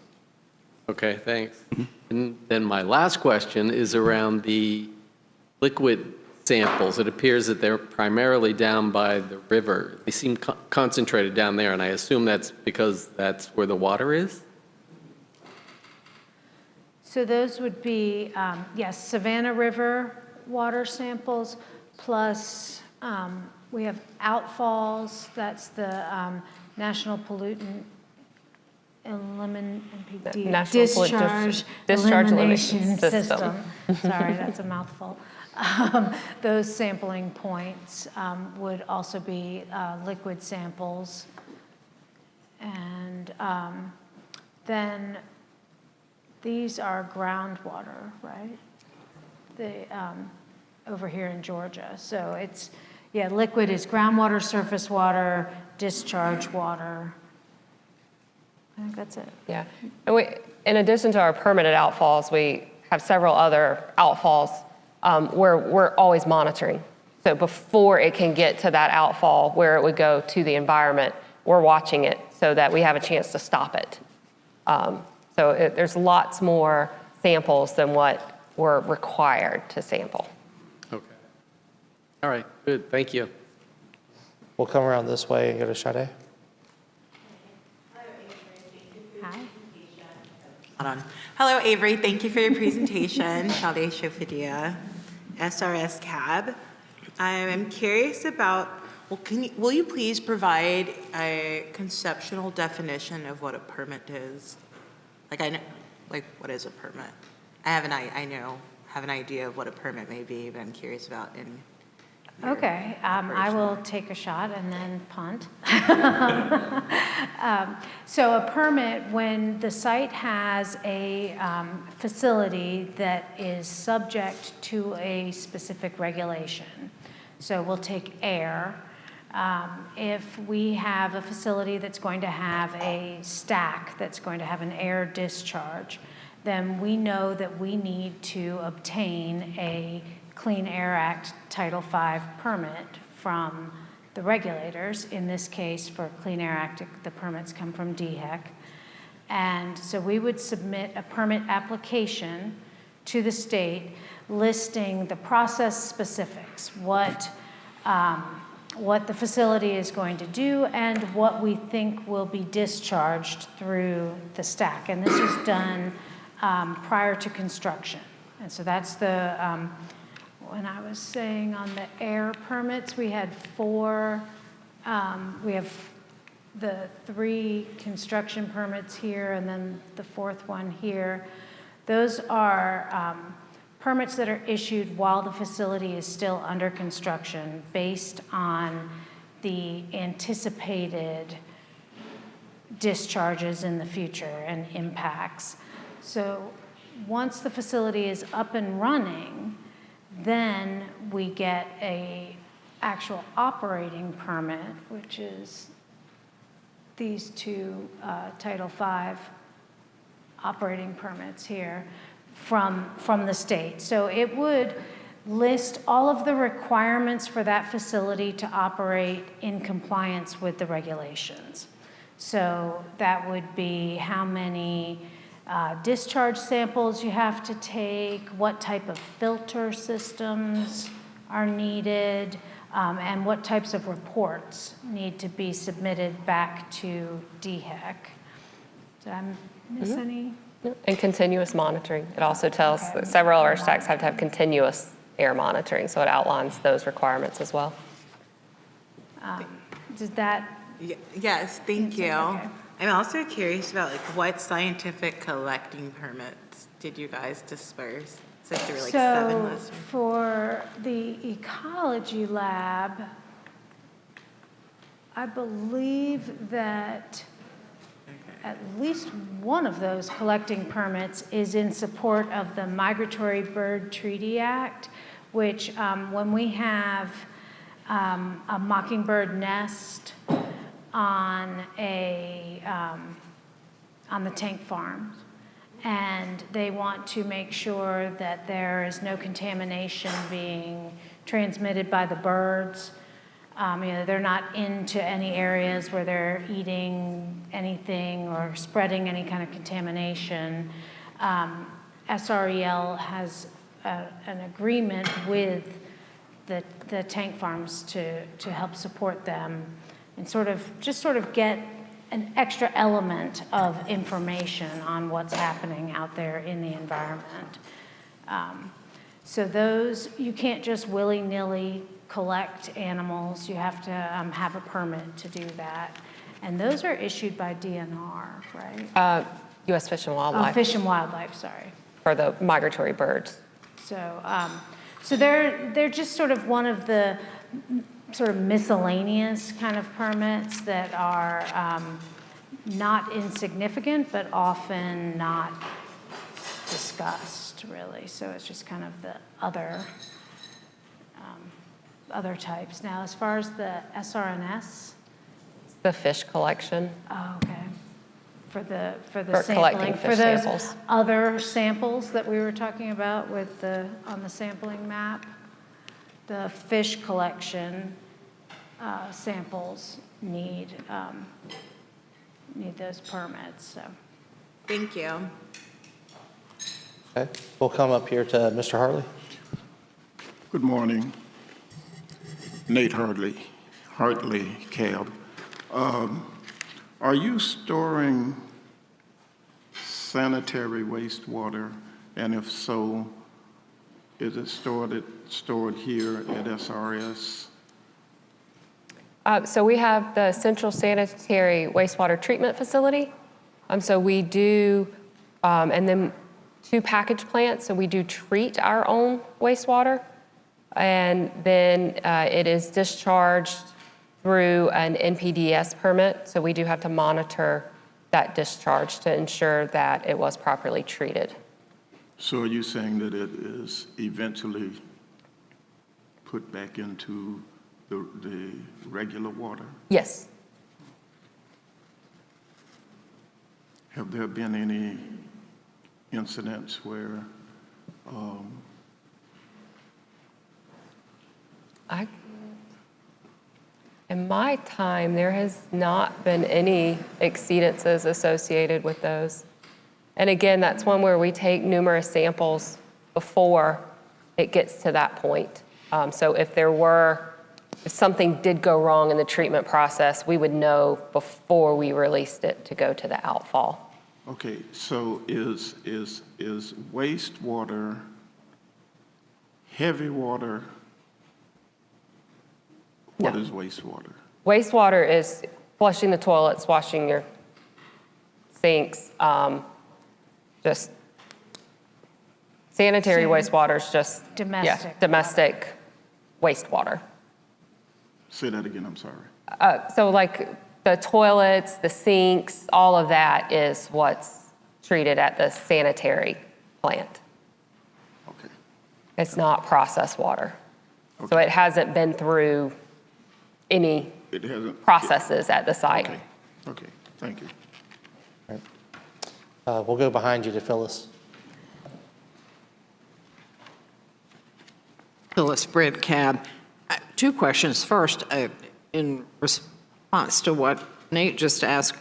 Okay, thanks. And then my last question is around the liquid samples. It appears that they're primarily down by the river. They seem concentrated down there, and I assume that's because that's where the water is?
So those would be, yes, Savannah River water samples, plus we have outfalls. That's the National Pollutant NPD,
National Pollutant
discharge
Elimination
elimination
System.
system. Sorry, that's a mouthful. Those sampling points would also be liquid samples. And then these are groundwater, right? Over here in Georgia. So it's, yeah, liquid is groundwater, surface water, discharge water. I think that's it.
Yeah. And in addition to our permitted outfalls, we have several other outfalls where we're always monitoring. So before it can get to that outfall where it would go to the environment, we're watching it so that we have a chance to stop it. There's lots more samples than what we're required to sample.
Okay. All right, good, thank you.
We'll come around this way and go to Sade.
Hi.
Hold on. Hello, Avery. Thank you for your presentation. Sade Shofidia, SRS CAB. I am curious about, will you please provide a conceptual definition of what a permit is? What is a permit? I have an idea of what a permit may be, but I'm curious about
Okay, I will take a shot and then punt. So a permit, when the site has a facility that is subject to a specific regulation. So we'll take air. If we have a facility that's going to have a stack that's going to have an air discharge, then we know that we need to obtain a Clean Air Act Title V permit from the regulators. In this case, for Clean Air Act, the permits come from DHEC. And so we would submit a permit application to the state listing the process specifics, what the facility is going to do and what we think will be discharged through the stack. And this is done prior to construction. And so that's the, when I was saying on the air permits, we had four, we have the 3 construction permits here and then the 4th one here. Those are permits that are issued while the facility is still under construction based on the anticipated discharges in the future and impacts. So once the facility is up and running, then we get a actual operating permit, which is these 2 Title V operating permits here from the state. So it would list all of the requirements for that facility to operate in compliance with the regulations. So that would be how many discharge samples you have to take, what type of filter systems are needed, and what types of reports need to be submitted back to DHEC. Did I miss any?
And continuous monitoring. It also tells that several of our stacks have to have continuous air monitoring, so it outlines those requirements as well.
Did that?
Yes, thank you.
Okay.
I'm also curious about what scientific collecting permits did you guys disperse? So there were 7 last year.
For the ecology lab, I believe that at least one of those collecting permits is in support of the Migratory Bird Treaty Act, which when we have a mockingbird nest on the tank farms, and they want to make sure that there is no contamination being transmitted by the birds. They're not into any areas where they're eating anything or spreading any kind of contamination. SREL has an agreement with the tank farms to help support them and sort of get an extra element of information on what's happening out there in the environment. So those, you can't just willy-nilly collect animals. You have to have a permit to do that. And those are issued by DNR, right?
U.S. Fish and
Oh,
Wildlife
Fish and Wildlife, sorry.
for the migratory birds.
So, so they're just sort of one of the sort of miscellaneous kind of permits that are not insignificant, but often not discussed, really. So it's just kind of the other types. Now, as far as the SRNS,
The fish collection.
oh, okay. For
For
sampling,
collecting
for
fish
those
samples.
other samples that we were talking about with on the sampling map, the fish collection samples need those permits, so.
Thank you.
Okay, we'll come up here to Mr. Hartley.
Good morning. Nate Hartley, cab. Are you storing sanitary wastewater? And if so, is it stored here at SRS?
So we have the Central Sanitary Wastewater Treatment Facility. So we do, and then 2 package plants. So we do treat our own wastewater, and then it is discharged through an NPDES permit. So we do have to monitor that discharge to ensure that it was properly treated.
So are you saying that it is eventually put back into the regular water?
Yes.
Have there been any incidents where
In my time, there has not been any exceedances associated with those. And again, that's one where we take numerous samples before it gets to that point. So if something did go wrong in the treatment process, we would know before we released it to go to the outfall.
Okay, so is wastewater, heavy water? What
No.
is wastewater?
Wastewater is flushing the toilets, washing your sinks, just sanitary wastewater is just
Domestic.
domestic wastewater.
Say that again, I'm sorry.
So like the toilets, the sinks, all of that is what's treated at the sanitary plant.
Okay,
It's not processed water. So
Okay.
it hasn't been through any
it hasn't.
processes at the site.
Okay, thank you.
We'll go behind you to Phyllis.
Phyllis Britt, cab. 2 questions. First, in response to what Nate just asked,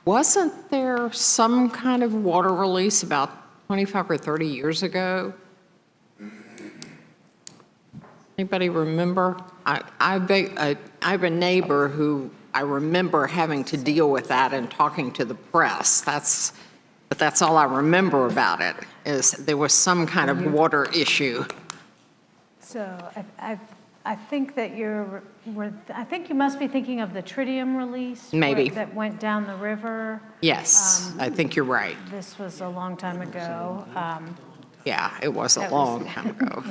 wasn't there some kind of water release about 25 or 30 years ago? Anybody remember? I have a neighbor who I remember having to deal with that and talking to the press. But that's all I remember about it, is there was some kind of water issue.
So I think that I think you must be thinking of the tritium release.
Maybe.
That went down the river.
Yes, I think you're right.
This was a long time ago.
Yeah, it was a
That
long
was-
time ago.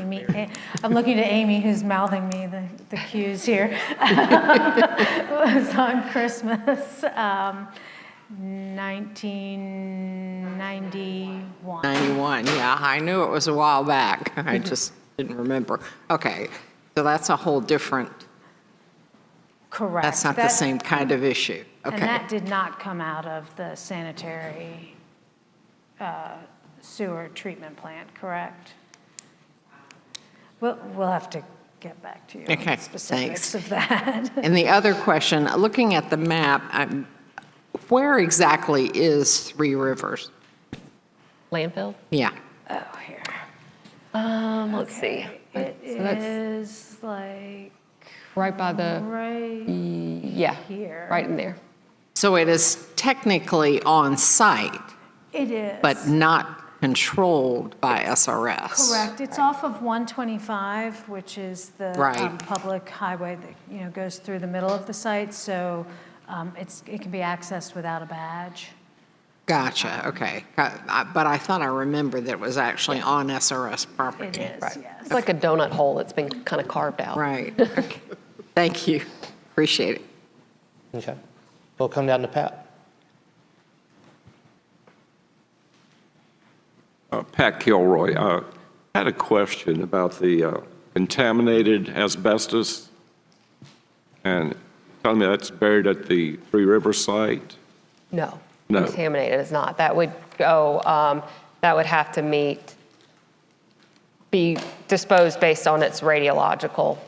I'm looking to Amy, who's mouthing me the cues here. It was on Christmas, 1991.
91, yeah, I knew it was a while back. I just didn't remember. Okay, so that's a whole different,
Correct.
that's not the same kind of issue.
And
Okay.
that did not come out of the sanitary sewer treatment plant, correct? We'll have to get back to you on
Okay,
the specifics
thanks.
of that.
And the other question, looking at the map, where exactly is Three Rivers?
Landfill?
Yeah,
Oh, here.
Let's see.
It
So that's
is like
right by the,
right
yeah,
here.
right in there.
so it is technically on site,
It is.
but not controlled by SRS.
Correct. It's off of 125, which is the
Right.
public highway that, goes through the middle of the site. So it can be accessed without a badge.
Gotcha, okay. But I thought I remembered that it was actually on SRS
It
property.
is,
Right.
yes.
It's like a donut hole that's been kind of carved out.
Right, okay. Thank you, appreciate it.
Okay. We'll come down to Pat.
Pat Kilroy, I had a question about the contaminated asbestos. And tell me that's buried at the Three River site?
No.
No.
Contaminated is not. That would go, that would have to be disposed based on its radiological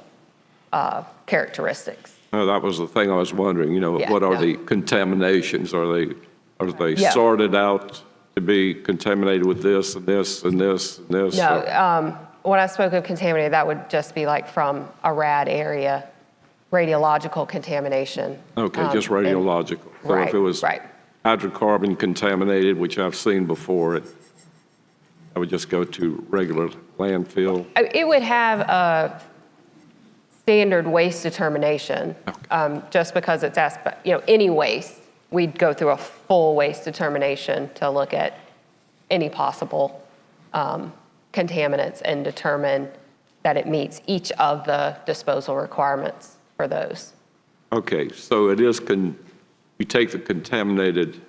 characteristics.
No, that was the thing I was wondering,
Yeah,
what are
no.
the contaminations? Are they
Yeah.
sorted out to be contaminated with this and this and this and this?
No, when I spoke of contaminated, that would just be like from a RAD area, radiological contamination.
Okay, just
and-
radiological. So if it was
right.
hydrocarbon contaminated, which I've seen before, I would just go to regular landfill.
It would have a standard waste determination, just because it's, any waste. We'd go through a full waste determination to look at any possible contaminants and determine that it meets each of the disposal requirements for those.
Okay, so it is, you take the contaminated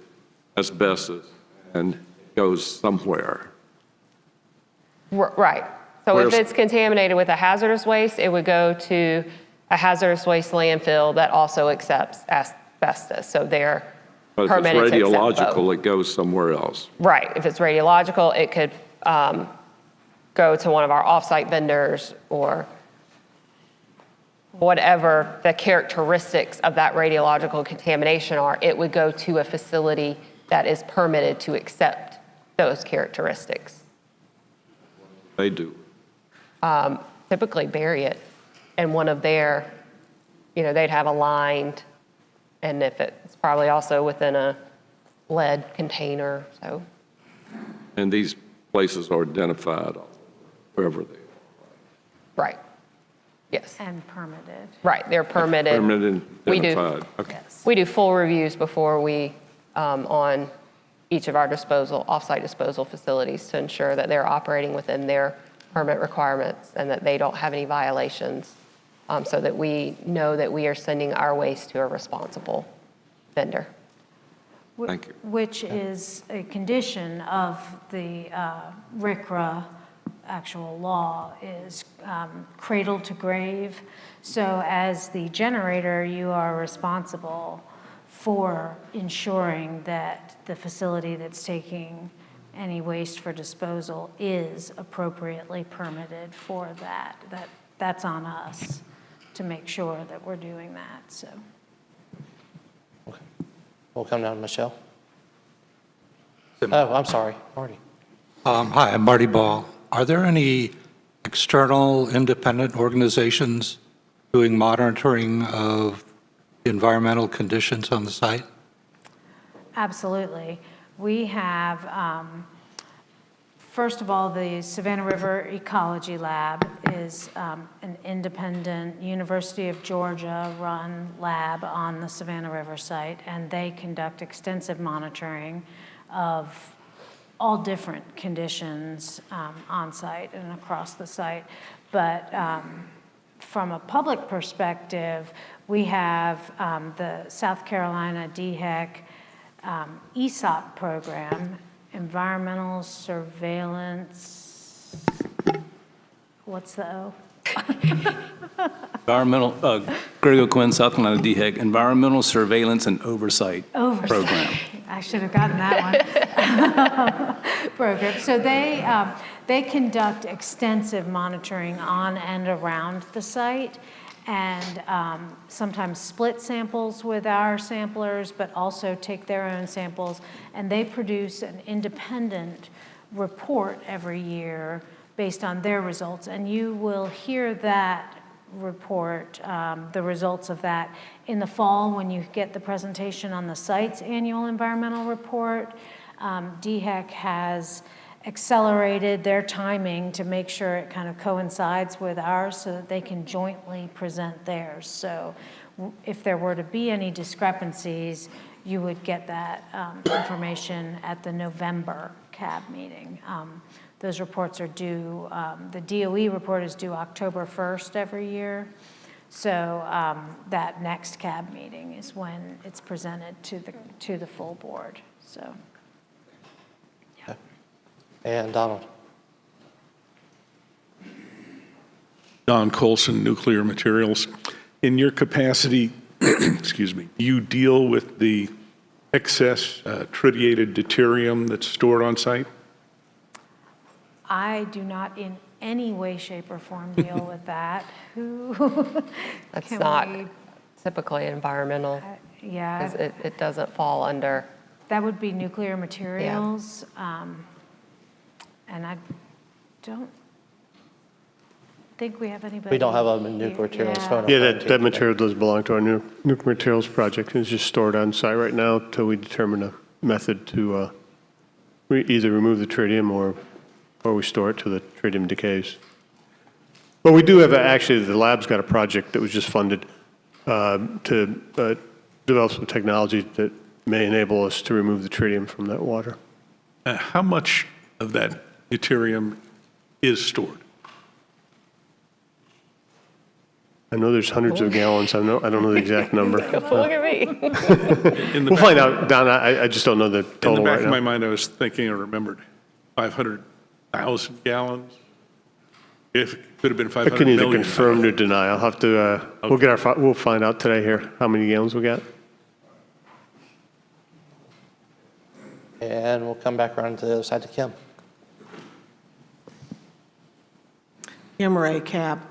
asbestos and it goes somewhere.
Right. So if
Where's-
it's contaminated with a hazardous waste, it would go to a hazardous waste landfill that also accepts asbestos. So they're
But if it's
permitted to accept both.
radiological, it goes somewhere else.
Right. If it's radiological, it could go to one of our off-site vendors or whatever the characteristics of that radiological contamination are. It would go to a facility that is permitted to accept those characteristics.
They do.
Typically bury it in one of their, they'd have a lined, and if it's probably also within a lead container, so.
And these places are identified wherever they are.
Right. Yes.
And permitted.
Right, they're permitted.
Permitted and
We do.
identified. Okay.
We do full reviews before we, on each of our off-site disposal facilities to ensure that they're operating within their permit requirements and that they don't have any violations, so that we know that we are sending our waste to a responsible vendor.
Thank you.
Which is a condition of the RCRA actual law, is cradle to grave. So as the generator, you are responsible for ensuring that the facility that's taking any waste for disposal is appropriately permitted for that. That's on us to make sure that we're doing that, so.
Okay. We'll come down to Michelle. Oh, I'm sorry, Marty.
Hi, I'm Marty Ball. Are there any external independent organizations doing monitoring of environmental conditions on the site?
Absolutely. We have, first of all, the Savannah River Ecology Lab is an independent University of Georgia run lab on the Savannah River site, and they conduct extensive monitoring of all different conditions on site and across the site. But from a public perspective, we have the South Carolina DHEC ESOP program, Environmental Surveillance, what's the O?
Greg Quinn, South Carolina DHEC, Environmental Surveillance and Oversight Program.
I should have gotten that one. Program. So they conduct extensive monitoring on and around the site, and sometimes split samples with our samplers, but also take their own samples, and they produce an independent report every year based on their results, and you will hear that report, the results of that, in the fall when you get the presentation on the site's annual environmental report. DHEC has accelerated their timing to make sure it kind of coincides with ours so that they can jointly present theirs. So if there were to be any discrepancies, you would get that information at the November CAB meeting. Those reports are due, the DOE report is due October 1st every year. So that next CAB meeting is when it's presented to the full board, so. Yeah.
And Donald.
Don Colson, Nuclear Materials. In your capacity, excuse me, you deal with the excess tritiated deuterium that's stored on site?
I do not in any way, shape, or form deal with that. Who?
That's
can
not
we-
typically environmental,
Yeah,
because it doesn't fall under.
that would be nuclear materials. And I don't think we have anybody.
We don't have a nuclear materials
Yeah.
phone.
Yeah, that material does belong to our nuclear materials project. It's just stored on site right now until we determine a method to either remove the tritium or we store it till the tritium decays. But we do have, actually, the lab's got a project that was just funded to develop some technology that may enable us to remove the tritium from that water.
How much of that deuterium is stored?
I know there's hundreds of gallons. I don't know the exact number.
Look at me.
We'll find out, Don. I just don't know the
In the
total
back
right
of my
now.
mind, I was thinking, I remembered 500,000 gallons. If it could have been
I
500
couldn't either
million.
confirm nor deny. I'll have to, we'll find out today here how many gallons we got.
And we'll come back around to the other side to Kim.
Kim Ray, CAB.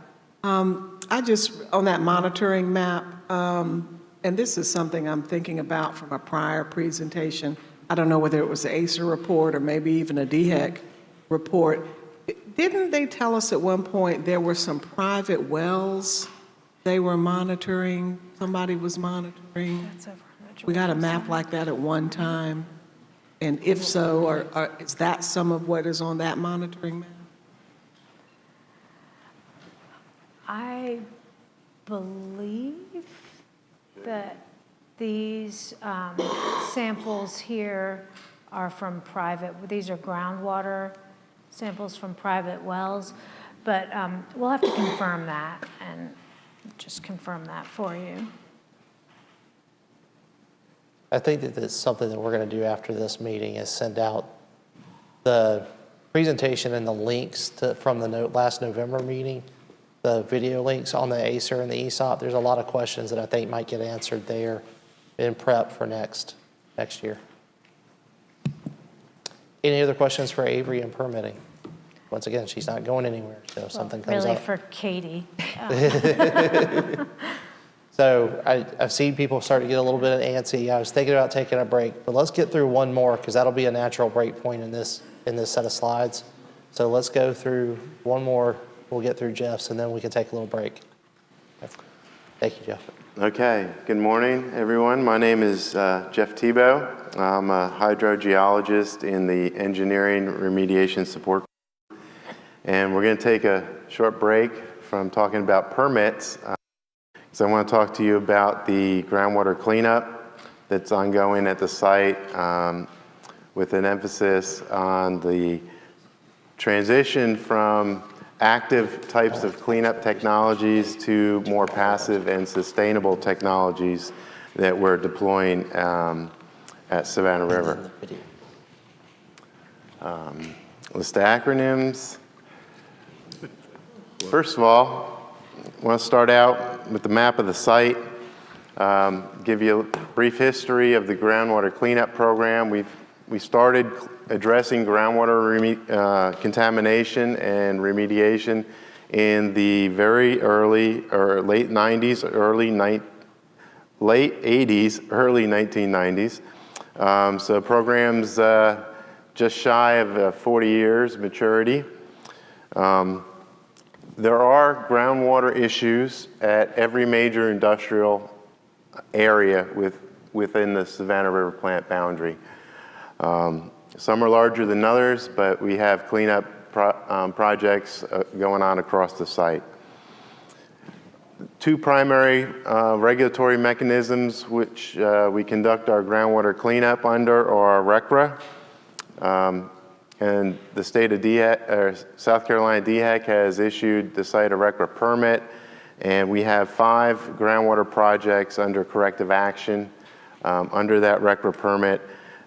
I just, on that monitoring map, and this is something I'm thinking about from a prior presentation. I don't know whether it was the ACER report or maybe even a DHEC report. Didn't they tell us at one point there were some private wells they were monitoring, somebody was monitoring? We got a map like that at one time. And if so, is that some of what is on that monitoring map?
I believe that these samples here are from private, these are groundwater samples from private wells, but we'll have to confirm that and just confirm that for you.
I think that it's something that we're going to do after this meeting is send out the presentation and the links from the last November meeting, the video links on the ACER and the ESOP. There's a lot of questions that I think might get answered there in prep for next year. Any other questions for Avery and permitting? Once again, she's not going anywhere, so if something comes
Really
up.
for Katie.
So I've seen people start to get a little bit antsy. I was thinking about taking a break, but let's get through one more because that'll be a natural break point in this set of slides. So let's go through one more. We'll get through Jeff's and then we can take a little break. Thank you, Jeff.
Okay, good morning, everyone. My name is Jeff Tebow. I'm a hydrogeologist in the Engineering Remediation Support Group. And we're going to take a short break from talking about permits. So I want to talk to you about the groundwater cleanup that's ongoing at the site with an emphasis on the transition from active types of cleanup technologies to more passive and sustainable technologies that we're deploying at Savannah River. List of acronyms. First of all, I want to start out with the map of the site, give you a brief history of the groundwater cleanup program. We started addressing groundwater contamination and remediation in the very early or late 90s, late 80s, early 1990s. So programs just shy of 40 years maturity. There are groundwater issues at every major industrial area within the Savannah River plant boundary. Some are larger than others, but we have cleanup projects going on across the site. two primary regulatory mechanisms which we conduct our groundwater cleanup under are RCRA. And the state of South Carolina DHEC has issued the site a RCRA permit, and we have 5 groundwater projects under corrective action under that RCRA permit.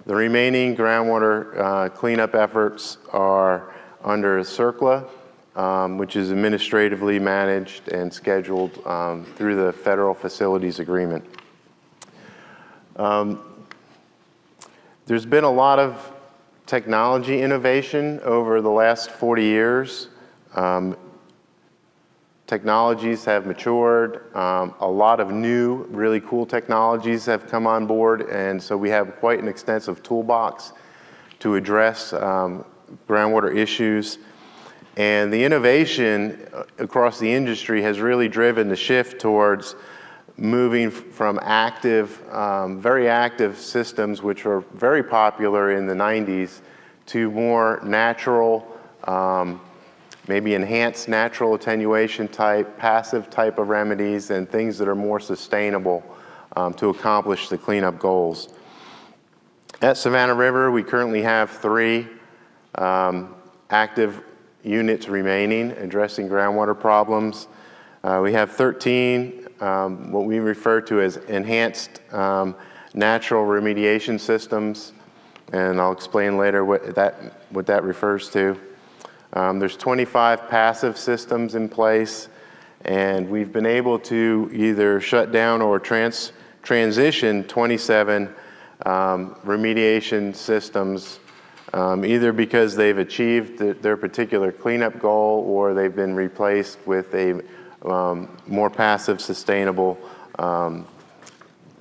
The remaining groundwater cleanup efforts are under CERCLA, which is administratively managed and scheduled through the Federal Facilities Agreement. There's been a lot of technology innovation over the last 40 years. Technologies have matured. A lot of new, really cool technologies have come on board, and so we have quite an extensive toolbox to address groundwater issues. And the innovation across the industry has really driven the shift towards moving from active, very active systems, which were very popular in the 90s, to more natural, maybe enhanced natural attenuation type, passive type of remedies, and things that are more sustainable to accomplish the cleanup goals. At Savannah River, we currently have 3 active units remaining addressing groundwater problems. We have 13 what we refer to as enhanced natural remediation systems, and I'll explain later what that refers to. There's 25 passive systems in place, and we've been able to either shut down or transition 27 remediation systems, either because they've achieved their particular cleanup goal or they've been replaced with a more passive, sustainable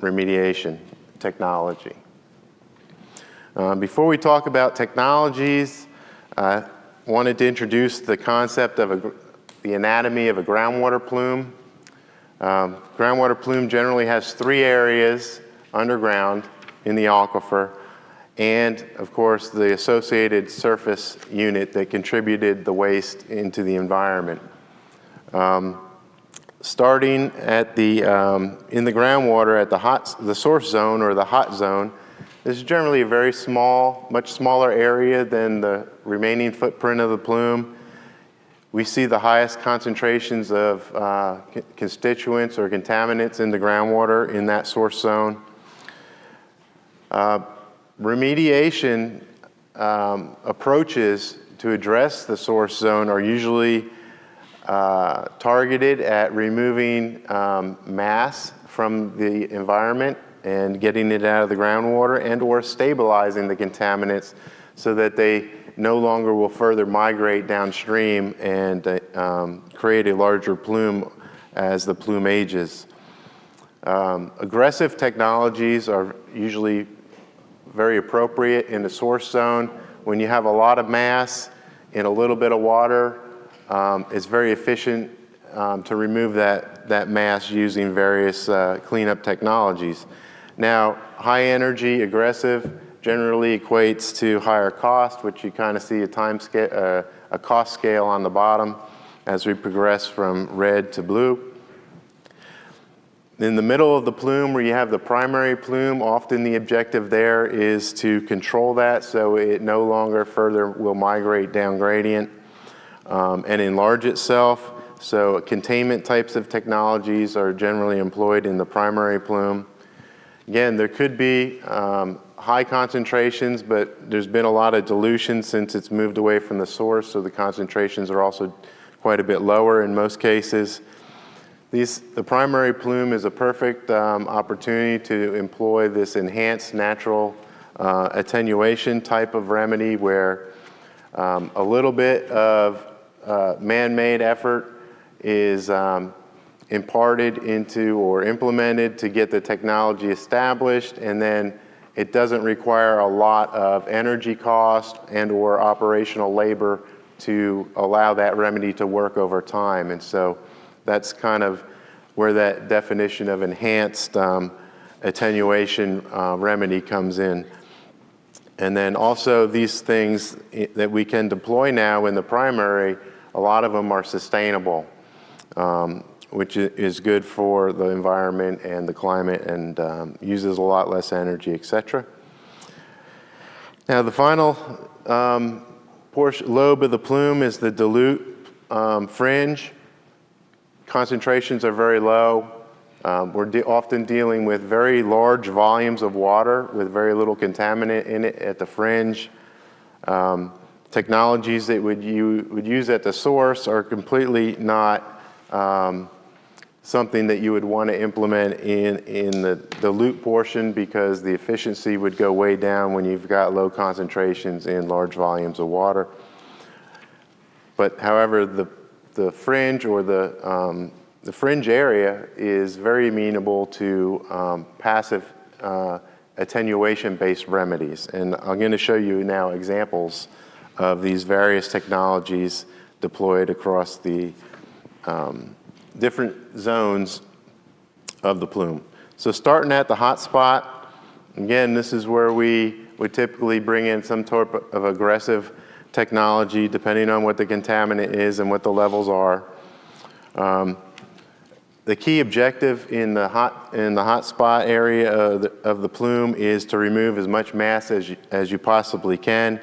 remediation technology. Before we talk about technologies, I wanted to introduce the concept of the anatomy of a groundwater plume. Groundwater plume generally has 3 areas underground in the aquifer, and of course the associated surface unit that contributed the waste into the environment. Starting at in the groundwater at the source zone or the hot zone, this is generally a very small, much smaller area than the remaining footprint of the plume. We see the highest concentrations of constituents or contaminants in the groundwater in that source zone. Remediation approaches to address the source zone are usually targeted at removing mass from the environment and getting it out of the groundwater, and or stabilizing the contaminants so that they no longer will further migrate downstream and create a larger plume as the plume ages. Aggressive technologies are usually very appropriate in the source zone. When you have a lot of mass in a little bit of water, it's very efficient to remove that mass using various cleanup technologies. Now, high energy, aggressive generally equates to higher cost, which you kind of see a cost scale on the bottom as we progress from red to blue. In the middle of the plume, where you have the primary plume, often the objective there is to control that so it no longer further will migrate down gradient and enlarge itself. So containment types of technologies are generally employed in the primary plume. Again, there could be high concentrations, but there's been a lot of dilution since it's moved away from the source, so the concentrations are also quite a bit lower in most cases. The primary plume is a perfect opportunity to employ this enhanced natural attenuation type of remedy where a little bit of man-made effort is imparted into or implemented to get the technology established, and then it doesn't require a lot of energy cost and or operational labor to allow that remedy to work over time. And so that's kind of where that definition of enhanced attenuation remedy comes in. And then also these things that we can deploy now in the primary, a lot of them are sustainable. which is good for the environment and the climate and uses a lot less energy, et cetera. Now, the final lobe of the plume is the dilute fringe. Concentrations are very low. We're often dealing with very large volumes of water with very little contaminant in it at the fringe. Technologies that you would use at the source are completely not something that you would want to implement in the dilute portion, because the efficiency would go way down when you've got low concentrations in large volumes of water. But however, the fringe or the fringe area is very amenable to passive attenuation-based remedies. And I'm going to show you now examples of these various technologies deployed across the different zones of the plume. So starting at the hot spot, again, this is where we would typically bring in some type of aggressive technology, depending on what the contaminant is and what the levels are. The key objective in the hot spot area of the plume is to remove as much mass as you possibly can.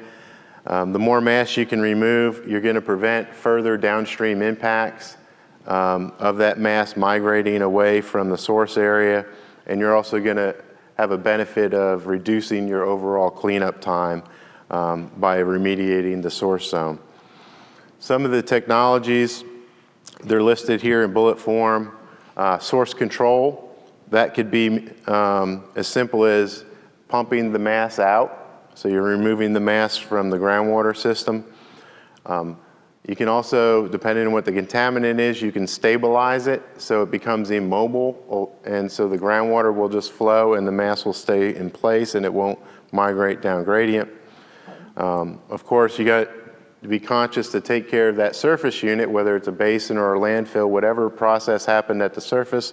The more mass you can remove, you're going to prevent further downstream impacts of that mass migrating away from the source area, and you're also going to have a benefit of reducing your overall cleanup time by remediating the source zone. Some of the technologies, they're listed here in bullet form. Source control, that could be as simple as pumping the mass out, so you're removing the mass from the groundwater system. You can also, depending on what the contaminant is, you can stabilize it so it becomes immobile, and so the groundwater will just flow and the mass will stay in place and it won't migrate down gradient. Of course, you got to be conscious to take care of that surface unit, whether it's a basin or a landfill, whatever process happened at the surface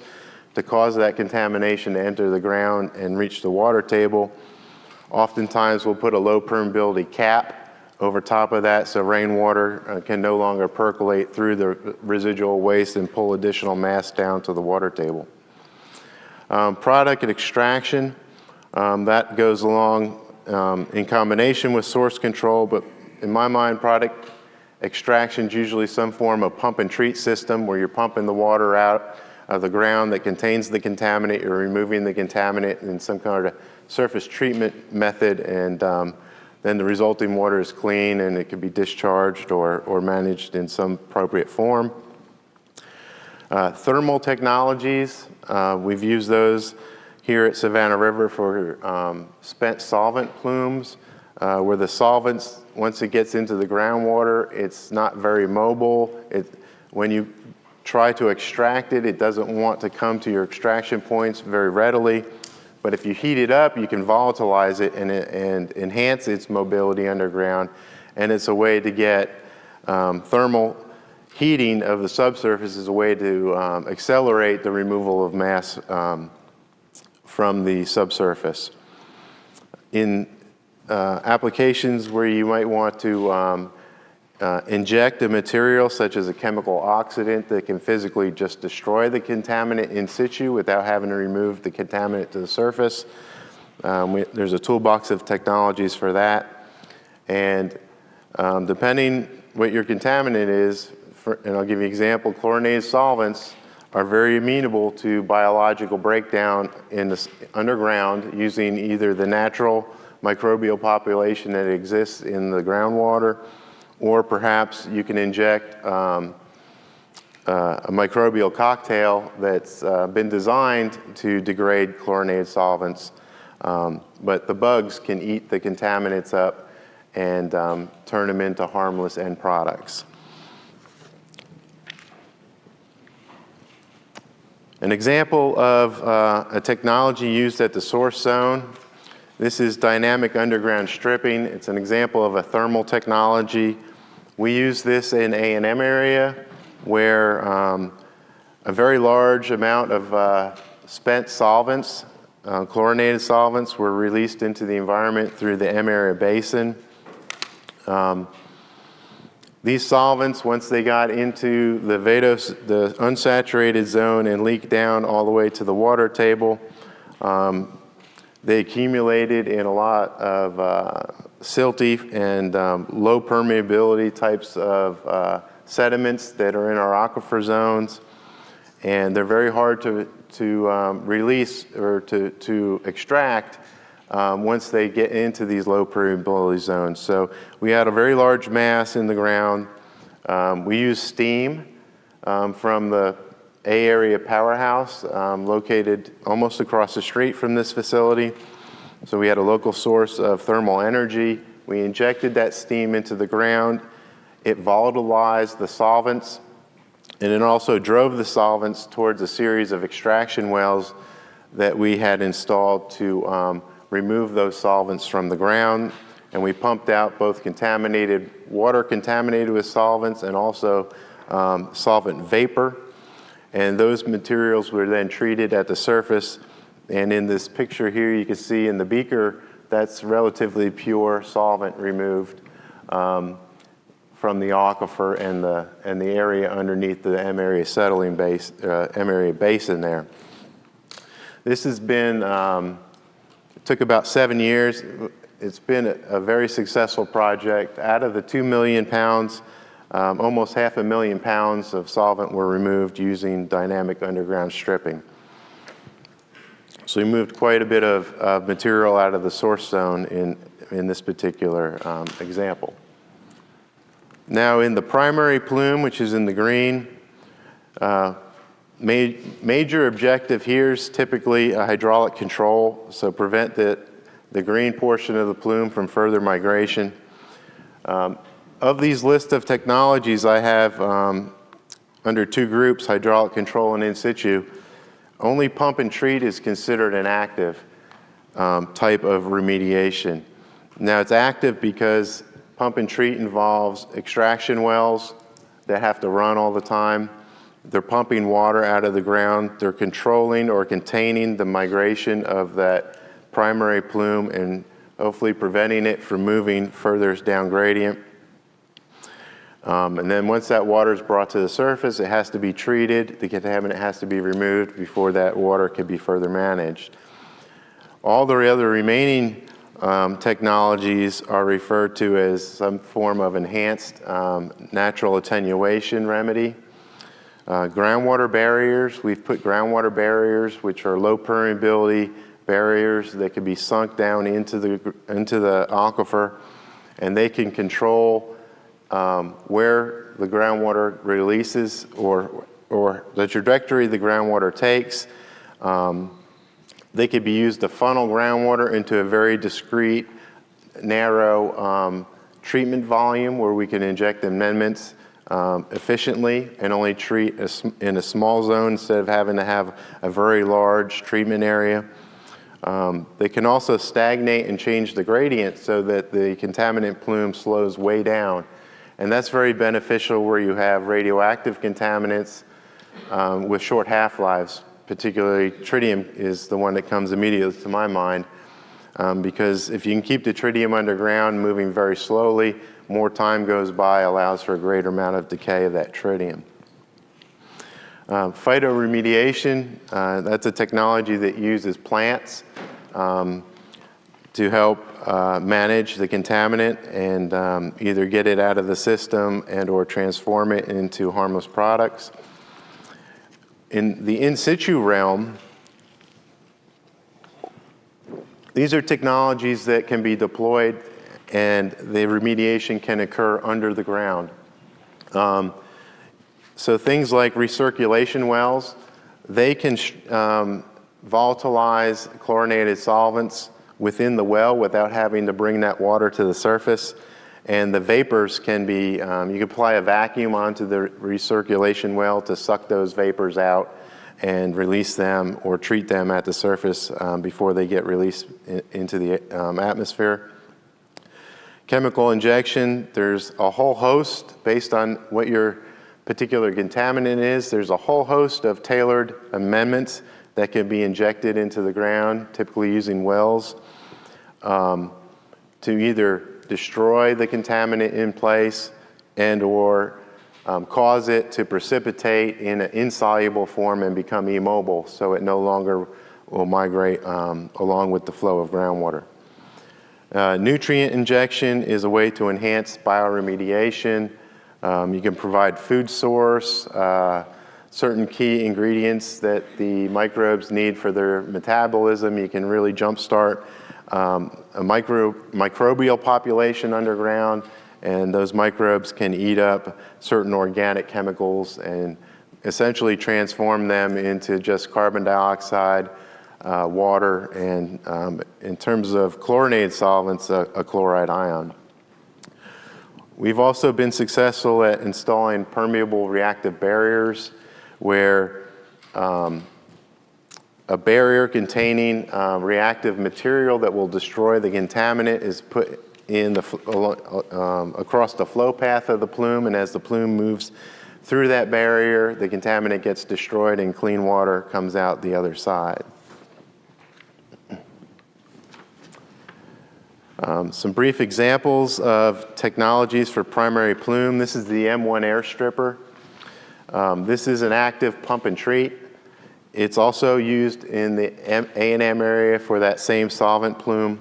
to cause that contamination to enter the ground and reach the water table. Oftentimes, we'll put a low permeability cap over top of that so rainwater can no longer percolate through the residual waste and pull additional mass down to the water table. Product and extraction, that goes along in combination with source control, but in my mind, product extraction is usually some form of pump and treat system where you're pumping the water out of the ground that contains the contaminant, you're removing the contaminant in some kind of surface treatment method, and then the resulting water is clean and it can be discharged or managed in some appropriate form. Thermal technologies, we've used those here at Savannah River for spent solvent plumes, where the solvents, once it gets into the groundwater, it's not very mobile. When you try to extract it, it doesn't want to come to your extraction points very readily. But if you heat it up, you can volatilize it and enhance its mobility underground. And it's a way to get thermal heating of the subsurface is a way to accelerate the removal of mass from the subsurface. In applications where you might want to inject a material such as a chemical oxidant that can physically just destroy the contaminant in situ without having to remove the contaminant to the surface. There's a toolbox of technologies for that. And depending what your contaminant is, and I'll give you an example, chlorinated solvents are very amenable to biological breakdown in the underground using either the natural microbial population that exists in the groundwater, or perhaps you can inject a microbial cocktail that's been designed to degrade chlorinated solvents, but the bugs can eat the contaminants up and turn them into harmless end products. An example of a technology used at the source zone, this is dynamic underground stripping. It's an example of a thermal technology. We use this in A&M area where a very large amount of spent solvents, chlorinated solvents, were released into the environment through the M area basin. These solvents, once they got into the the unsaturated zone and leaked down all the way to the water table, they accumulated in a lot of silty and low permeability types of sediments that are in our aquifer zones. And they're very hard to release or to extract once they get into these low permeability zones. So we had a very large mass in the ground. We used steam from the A Area Powerhouse, located almost across the street from this facility. So we had a local source of thermal energy. We injected that steam into the ground. It volatilized the solvents, and it also drove the solvents towards a series of extraction wells that we had installed to remove those solvents from the ground. And we pumped out both contaminated water contaminated with solvents and also solvent vapor. And those materials were then treated at the surface. And in this picture here, you can see in the beaker, that's relatively pure solvent removed from the aquifer and the area underneath the M area settling base, M area basin there. This has been, it took about 7 years. It's been a very successful project. Out of the 2 million pounds, almost 500,000 pounds of solvent were removed using dynamic underground stripping. So we moved quite a bit of material out of the source zone in this particular example. Now in the primary plume, which is in the green, major objective here is typically a hydraulic control, so prevent the green portion of the plume from further migration. Of these list of technologies I have under 2 groups, hydraulic control and in situ, only pump and treat is considered an active type of remediation. Now it's active because pump and treat involves extraction wells that have to run all the time. They're pumping water out of the ground. They're controlling or containing the migration of that primary plume and hopefully preventing it from moving further down gradient. And then once that water is brought to the surface, it has to be treated. The contaminant has to be removed before that water can be further managed. All the other remaining technologies are referred to as some form of enhanced natural attenuation remedy. Groundwater barriers, we've put groundwater barriers, which are low permeability barriers that can be sunk down into the aquifer, and they can control where the groundwater releases or the trajectory the groundwater takes. They could be used to funnel groundwater into a very discrete, narrow treatment volume where we can inject amendments efficiently and only treat in a small zone instead of having to have a very large treatment area. They can also stagnate and change the gradient so that the contaminant plume slows way down. And that's very beneficial where you have radioactive contaminants with short half-lives. Particularly tritium is the one that comes immediately to my mind because if you can keep the tritium underground moving very slowly, more time goes by, allows for a greater amount of decay of that tritium. Phytoremediation, that's a technology that uses plants to help manage the contaminant and either get it out of the system and or transform it into harmless products. In the in situ realm, these are technologies that can be deployed and the remediation can occur under the ground. So things like recirculation wells, they can volatilize chlorinated solvents within the well without having to bring that water to the surface. And the vapors can be, you can apply a vacuum onto the recirculation well to suck those vapors out and release them or treat them at the surface before they get released into the atmosphere. Chemical injection, there's a whole host based on what your particular contaminant is. There's a whole host of tailored amendments that can be injected into the ground, typically using wells, to either destroy the contaminant in place and/or cause it to precipitate in an insoluble form and become immobile, so it no longer will migrate along with the flow of groundwater. Nutrient injection is a way to enhance bioremediation. You can provide food source, certain key ingredients that the microbes need for their metabolism. You can really jumpstart a microbial population underground, and those microbes can eat up certain organic chemicals and essentially transform them into just carbon dioxide, water, and in terms of chlorinated solvents, a chloride ion. We've also been successful at installing permeable reactive barriers where a barrier containing reactive material that will destroy the contaminant is put in across the flow path of the plume, and as the plume moves through that barrier, the contaminant gets destroyed and clean water comes out the other side. Some brief examples of technologies for primary plume. This is the M1 air stripper. This is an active pump and treat. It's also used in the A&M area for that same solvent plume.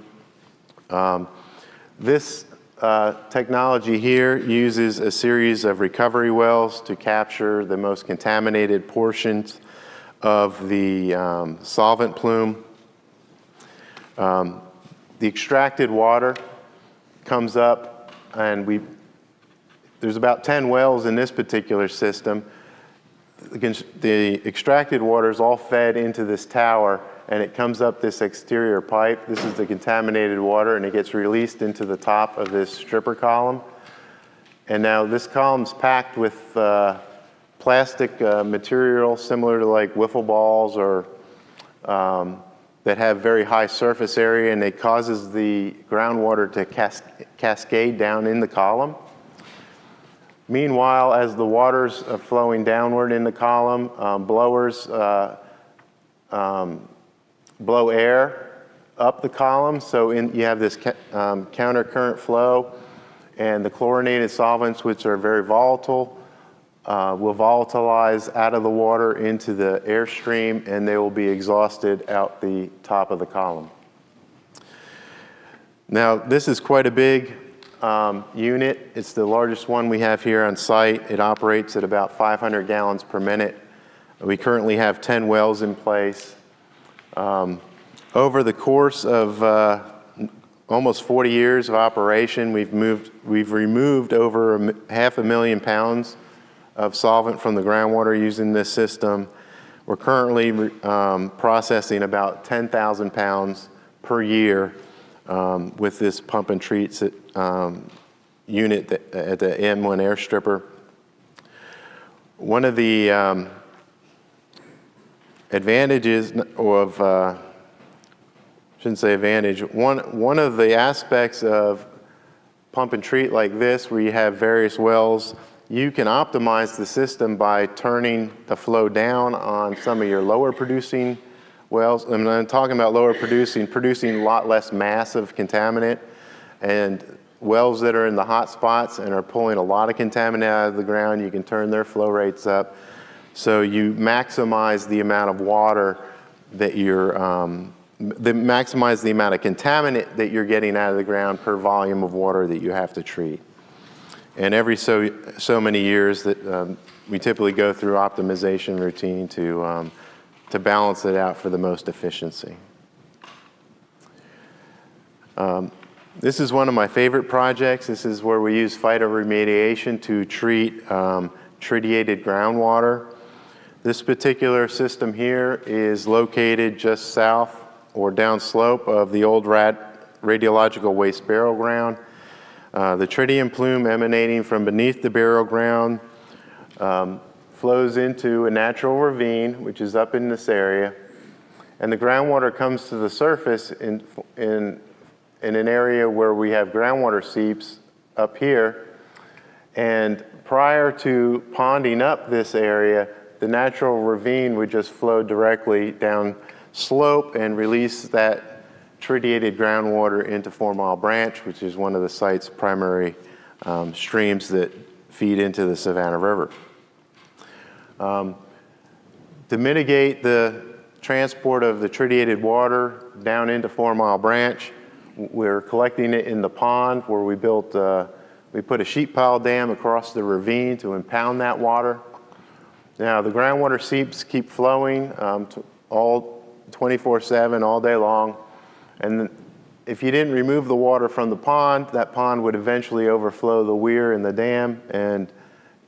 This technology here uses a series of recovery wells to capture the most contaminated portions of the solvent plume. The extracted water comes up, and there's about 10 wells in this particular system. The extracted water is all fed into this tower, and it comes up this exterior pipe. This is the contaminated water, and it gets released into the top of this stripper column. And now this column's packed with plastic material similar to like wiffle balls or that have very high surface area, and it causes the groundwater to cascade down in the column. Meanwhile, as the water's flowing downward in the column, blowers blow air up the column, so you have this counter current flow, and the chlorinated solvents, which are very volatile, will volatilize out of the water into the airstream, and they will be exhausted out the top of the column. Now, this is quite a big unit. It's the largest one we have here on site. It operates at about 500 gallons per minute. We currently have 10 wells in place. Over the course of almost 40 years of operation, we've removed over 500,000 pounds of solvent from the groundwater using this system. We're currently processing about 10,000 pounds per year with this pump and treat unit at the M1 air stripper. One of the advantages of, shouldn't say advantage, one of the aspects of pump and treat like this, where you have various wells, you can optimize the system by turning the flow down on some of your lower producing wells. And I'm talking about lower producing a lot less mass of contaminant, and wells that are in the hot spots and are pulling a lot of contaminant out of the ground, you can turn their flow rates up. So you maximize the amount of water that maximize the amount of contaminant that you're getting out of the ground per volume of water that you have to treat. And every so many years that we typically go through optimization routine to balance it out for the most efficiency. This is one of my favorite projects. This is where we use phytoremediation to treat tritiated groundwater. This particular system here is located just south or downslope of the old radiological waste burial ground. The tritium plume emanating from beneath the burial ground flows into a natural ravine, which is up in this area, and the groundwater comes to the surface in an area where we have groundwater seeps up here. And prior to ponding up this area, the natural ravine would just flow directly down slope and release that tritiated groundwater into 4 Mile Branch, which is one of the site's primary streams that feed into the Savannah River. To mitigate the transport of the tritiated water down into 4 Mile Branch, we're collecting it in the pond where we put a sheet pile dam across the ravine to impound that water. Now, the groundwater seeps keep flowing all 24/7, all day long. And if you didn't remove the water from the pond, that pond would eventually overflow the weir in the dam and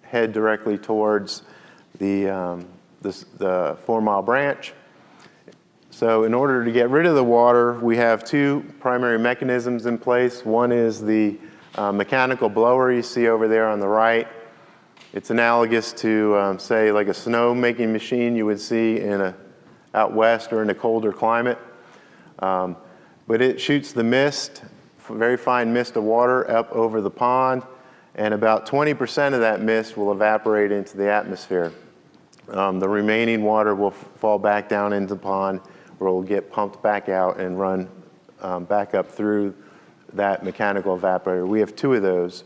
head directly towards the 4 Mile Branch. So in order to get rid of the water, we have 2 primary mechanisms in place. One is the mechanical blower you see over there on the right. It's analogous to, say, like a snow-making machine you would see out west or in a colder climate. But it shoots the mist, very fine mist of water up over the pond, and about 20% of that mist will evaporate into the atmosphere. The remaining water will fall back down into the pond, where it will get pumped back out and run back up through that mechanical evaporator. We have 2 of those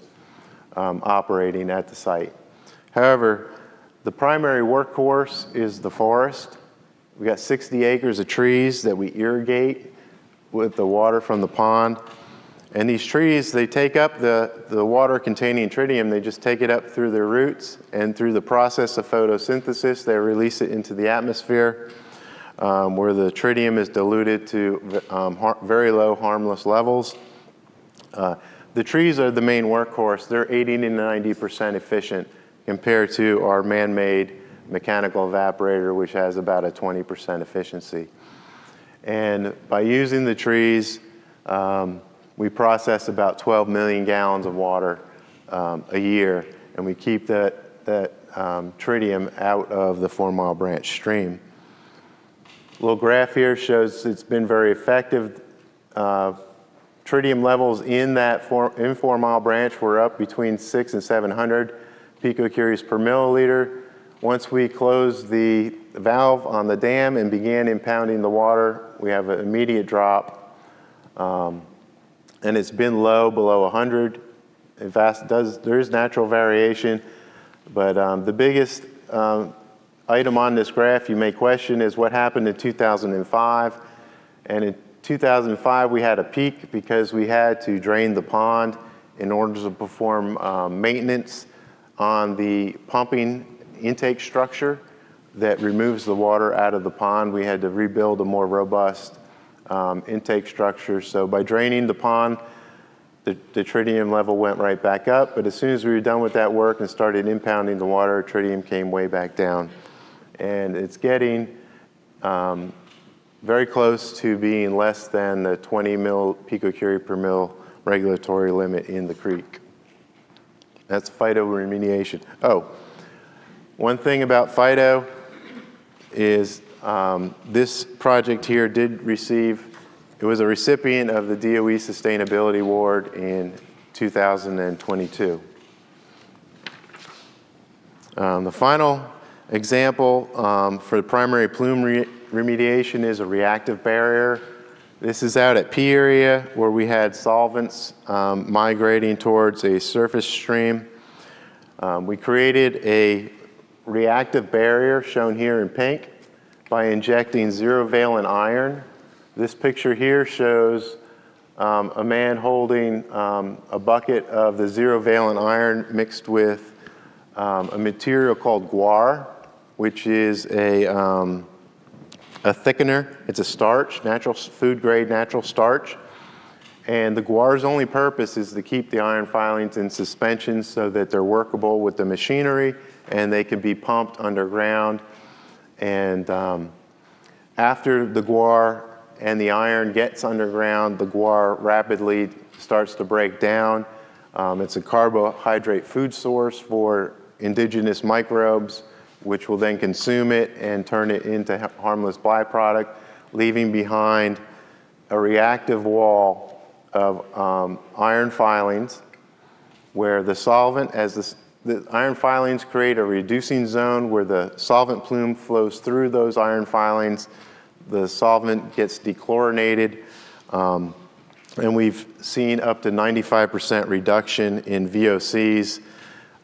operating at the site. However, the primary workhorse is the forest. We got 60 acres of trees that we irrigate with the water from the pond. And these trees, they take up the water containing tritium, they just take it up through their roots, and through the process of photosynthesis, they release it into the atmosphere, where the tritium is diluted to very low harmless levels. The trees are the main workhorse. They're 80 to 90% efficient compared to our man-made mechanical evaporator, which has about a 20% efficiency. And by using the trees, we process about 12 million gallons of water a year, and we keep that tritium out of the 4 Mile Branch stream. Little graph here shows it's been very effective. Tritium levels in 4 Mile Branch were up between 600 and 700 picocuries per milliliter. Once we closed the valve on the dam and began impounding the water, we have an immediate drop. And it's been low, below 100. In fact, there is natural variation, but the biggest item on this graph you may question is what happened in 2005. And in 2005, we had a peak because we had to drain the pond in order to perform maintenance on the pumping intake structure that removes the water out of the pond. We had to rebuild a more robust intake structure. So by draining the pond, the tritium level went right back up. But as soon as we were done with that work and started impounding the water, tritium came way back down. And it's getting very close to being less than the 20 picocurie per mil regulatory limit in the creek. That's phytoremediation. Oh, one thing about phyto is this project here did receive, it was a recipient of the DOE Sustainability Award in 2022. The final example for the primary plume remediation is a reactive barrier. This is out at P area where we had solvents migrating towards a surface stream. We created a reactive barrier shown here in pink by injecting zero-valent iron. This picture here shows a man holding a bucket of the zero-valent iron mixed with a material called guar, which is a thickener. It's a starch, natural food grade natural starch. And the guar's only purpose is to keep the iron filings in suspension so that they're workable with the machinery and they can be pumped underground. And after the guar and the iron gets underground, the guar rapidly starts to break down. It's a carbohydrate food source for indigenous microbes, which will then consume it and turn it into harmless byproduct, leaving behind a reactive wall of iron filings where the solvent, as the iron filings create a reducing zone where the solvent plume flows through those iron filings, the solvent gets dechlorinated, and we've seen up to 95% reduction in VOCs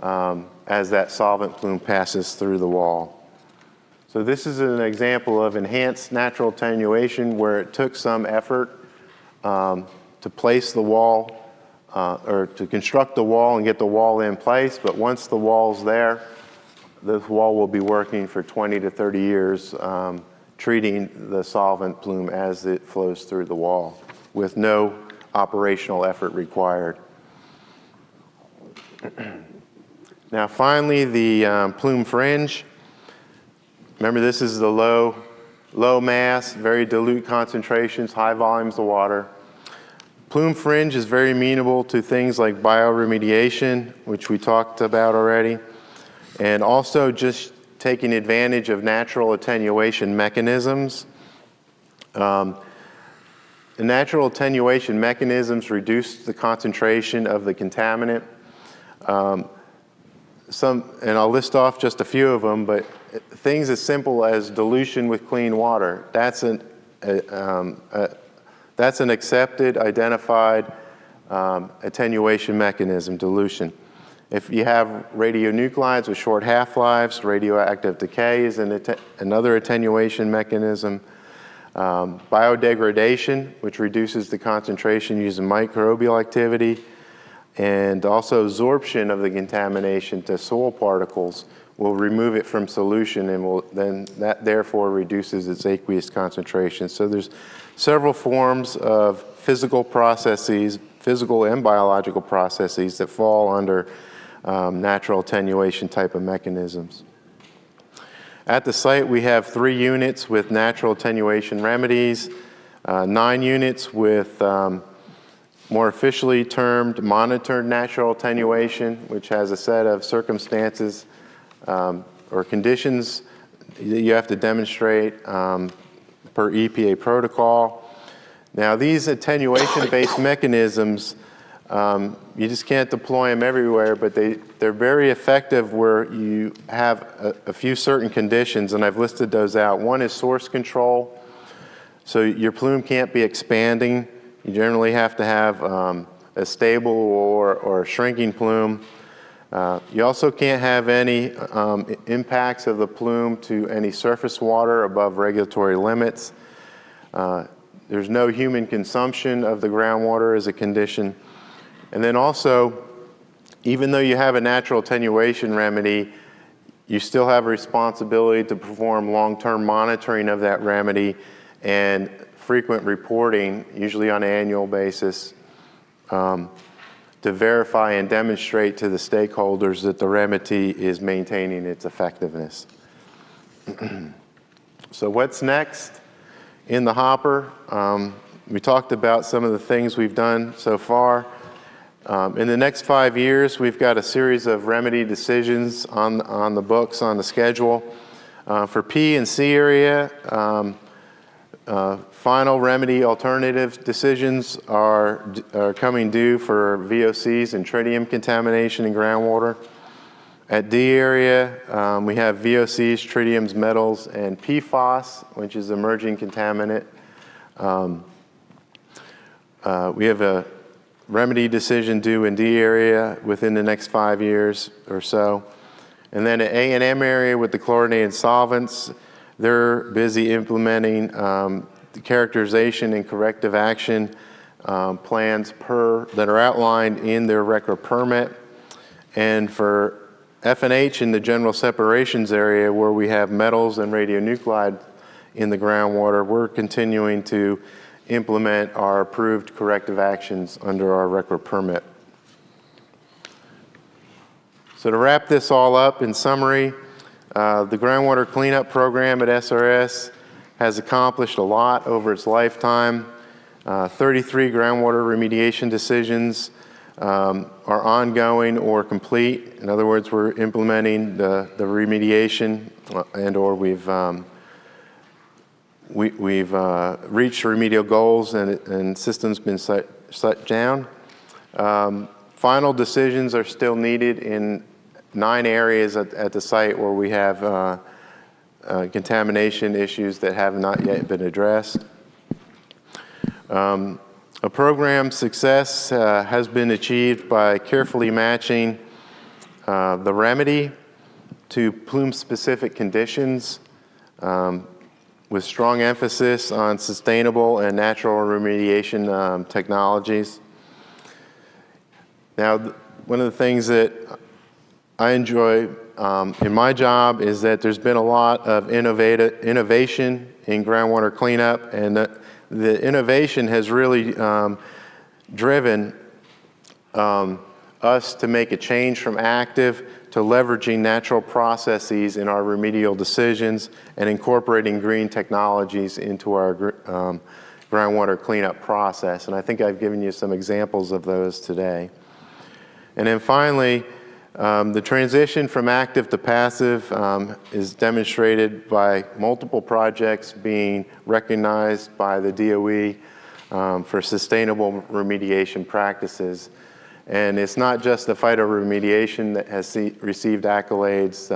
as that solvent plume passes through the wall. So this is an example of enhanced natural attenuation where it took some effort to place the wall or to construct the wall and get the wall in place, but once the wall's there, this wall will be working for 20 to 30 years, treating the solvent plume as it flows through the wall with no operational effort required. Now finally, the plume fringe. Remember, this is the low mass, very dilute concentrations, high volumes of water. Plume fringe is very amenable to things like bioremediation, which we talked about already, and also just taking advantage of natural attenuation mechanisms. The natural attenuation mechanisms reduce the concentration of the contaminant. And I'll list off just a few of them, but things as simple as dilution with clean water, that's an accepted, identified attenuation mechanism, dilution. If you have radionuclides with short half-lives, radioactive decay is another attenuation mechanism. Biodegradation, which reduces the concentration using microbial activity, and also absorption of the contamination to soil particles will remove it from solution and then that therefore reduces its aqueous concentration. So there's several forms of physical processes, physical and biological processes that fall under natural attenuation type of mechanisms. At the site, we have 3 units with natural attenuation remedies, 9 units with more officially termed monitored natural attenuation, which has a set of circumstances or conditions that you have to demonstrate per EPA protocol. Now, these attenuation-based mechanisms, you just can't deploy them everywhere, but they're very effective where you have a few certain conditions, and I've listed those out. One is source control. So your plume can't be expanding. You generally have to have a stable or shrinking plume. You also can't have any impacts of the plume to any surface water above regulatory limits. There's no human consumption of the groundwater as a condition. And then also, even though you have a natural attenuation remedy, you still have a responsibility to perform long-term monitoring of that remedy and frequent reporting, usually on an annual basis, to verify and demonstrate to the stakeholders that the remedy is maintaining its effectiveness. So what's next in the hopper? We talked about some of the things we've done so far. In the next 5 years, we've got a series of remedy decisions on the books, on the schedule. For P and C area, final remedy alternative decisions are coming due for VOCs and tritium contamination in groundwater. At D area, we have VOCs, tritiums, metals, and PFAS, which is emerging contaminant. We have a remedy decision due in D area within the next 5 years or so. And then at A and M area with the chlorinated solvents, they're busy implementing the characterization and corrective action plans that are outlined in their record permit. And for F&H in the general separations area where we have metals and radionuclide in the groundwater, we're continuing to implement our approved corrective actions under our record permit. So to wrap this all up, in summary, the groundwater cleanup program at SRS has accomplished a lot over its lifetime. 33 groundwater remediation decisions are ongoing or complete. In other words, we're implementing the remediation and or we've reached remedial goals and systems been set down. Final decisions are still needed in 9 areas at the site where we have contamination issues that have not yet been addressed. A program's success has been achieved by carefully matching the remedy to plume-specific conditions with strong emphasis on sustainable and natural remediation technologies. Now, one of the things that I enjoy in my job is that there's been a lot of innovation in groundwater cleanup, and the innovation has really driven us to make a change from active to leveraging natural processes in our remedial decisions and incorporating green technologies into our groundwater cleanup process. And I think I've given you some examples of those today. And then finally, the transition from active to passive is demonstrated by multiple projects being recognized by the DOE for sustainable remediation practices. And it's not just the phytoremediation that has received accolades.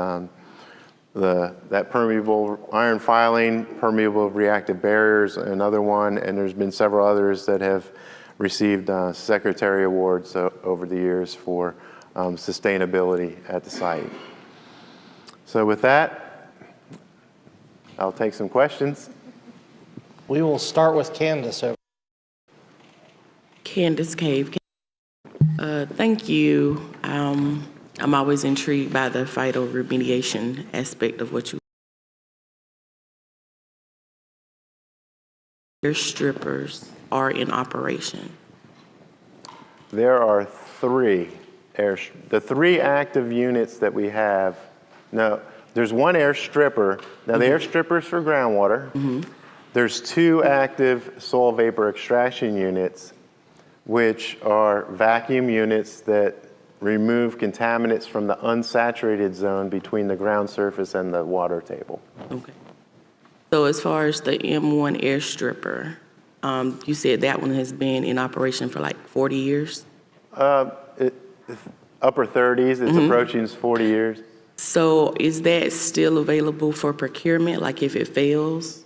That permeable iron filing, permeable reactive barriers, another one, and there's been several others that have received secretary awards over the years for sustainability at the site. So with that, I'll take some questions.
We will start with Candace.
Candace Cave. Thank you. I'm always intrigued by the phytoremediation aspect of what you. Your strippers are in operation.
There are three the three active units that we have. No, there's one air stripper. Now the air stripper is for groundwater. There's two active soil vapor extraction units, which are vacuum units that remove contaminants from the unsaturated zone between the ground surface and the water table.
Okay. So as far as the M1 air stripper, you said that one has been in operation for like 40 years?
Upper 30s, it's approaching 40 years.
So is that still available for procurement, like if it fails?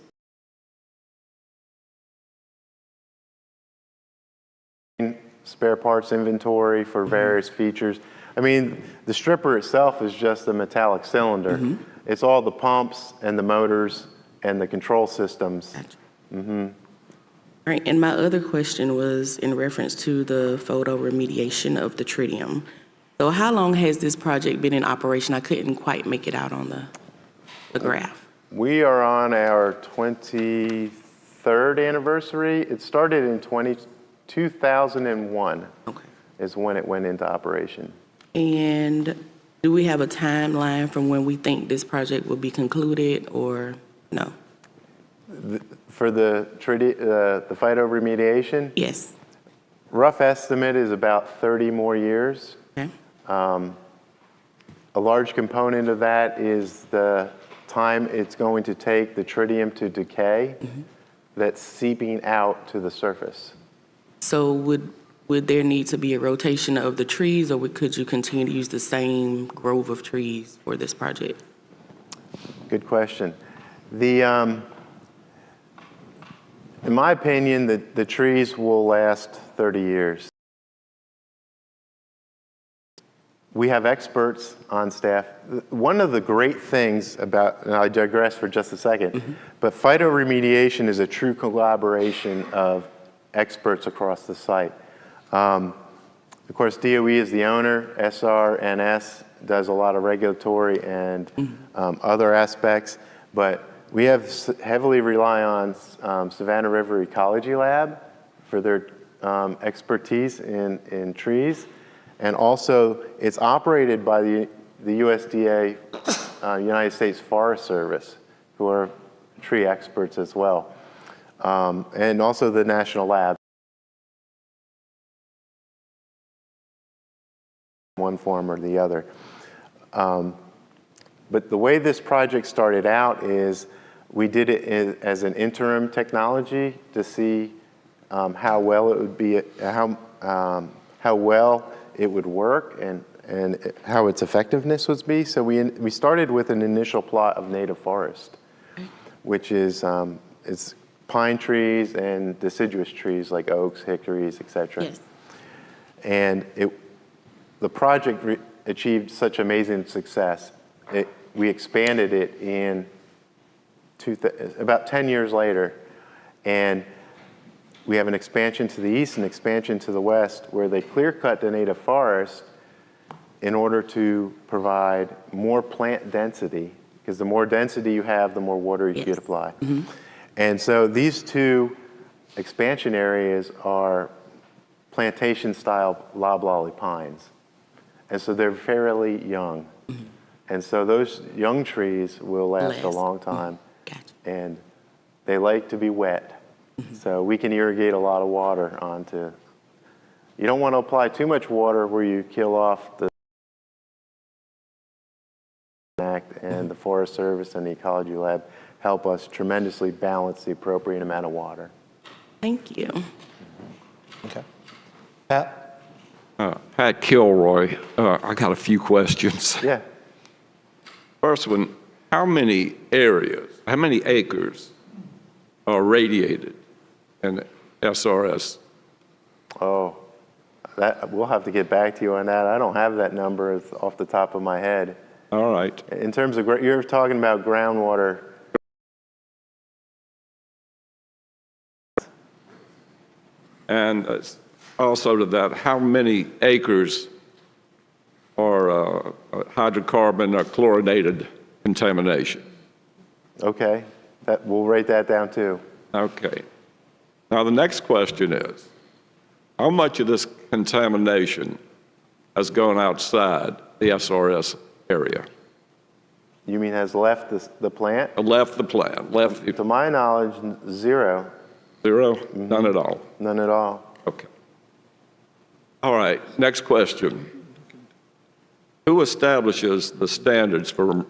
Spare parts inventory for various features. I mean, the stripper itself is just a metallic cylinder. It's all the pumps and the motors and the control systems.
All right, and my other question was in reference to the photoremediation of the tritium. So how long has this project been in operation? I couldn't quite make it out on the graph.
We are on our 23rd anniversary. It started in 2001 is when it went into operation.
And do we have a timeline from when we think this project will be concluded, or no?
For the phytoremediation?
Yes.
Rough estimate is about 30 more years.
Okay.
A large component of that is the time it's going to take the tritium to decay that's seeping out to the surface.
So would there need to be a rotation of the trees, or could you continue to use the same grove of trees for this project?
Good question. In my opinion, the trees will last 30 years. We have experts on staff. One of the great things about, and I digress for just a second, but phytoremediation is a true collaboration of experts across the site. Of course, DOE is the owner. SRS does a lot of regulatory and other aspects, but we have heavily rely on Savannah River Ecology Lab for their expertise in trees. And also, it's operated by the USDA, United States Forest Service, who are tree experts as well. And also the National Lab. One form or the other. But the way this project started out is we did it as an interim technology to see how well it would be, how well it would work and how its effectiveness would be. So we started with an initial plot of native forest, which is it's pine trees and deciduous trees like oaks, hickories, etc.
Yes.
And the project achieved such amazing success. We expanded it in about 10 years later, and we have an expansion to the east and expansion to the west where they clear-cut the native forest in order to provide more plant density, because the more density you have, the more water you could apply. And so these two expansion areas are plantation-style loblolly pines. And so they're fairly young. And so those young trees will last a long time. And they like to be wet. So we can irrigate a lot of water onto. You don't want to apply too much water where you kill off the Act, and the Forest Service and the Ecology Lab help us tremendously balance the appropriate amount of water.
Thank you.
Okay. Pat?
Pat Kilroy, I got a few questions.
Yeah.
First one, how many acres are radiated in SRS?
Oh, we'll have to get back to you on that. I don't have that number off the top of my head.
All right.
In terms of, you're talking about groundwater.
And also to that, how many acres are hydrocarbon or chlorinated contamination?
Okay, we'll write that down too.
Okay. Now the next question is, how much of this contamination has gone outside the SRS area?
You mean has left the plant?
Left the plant.
To my knowledge, zero.
Zero? None at all?
None at all.
Okay. All right, next question. Who establishes the standards for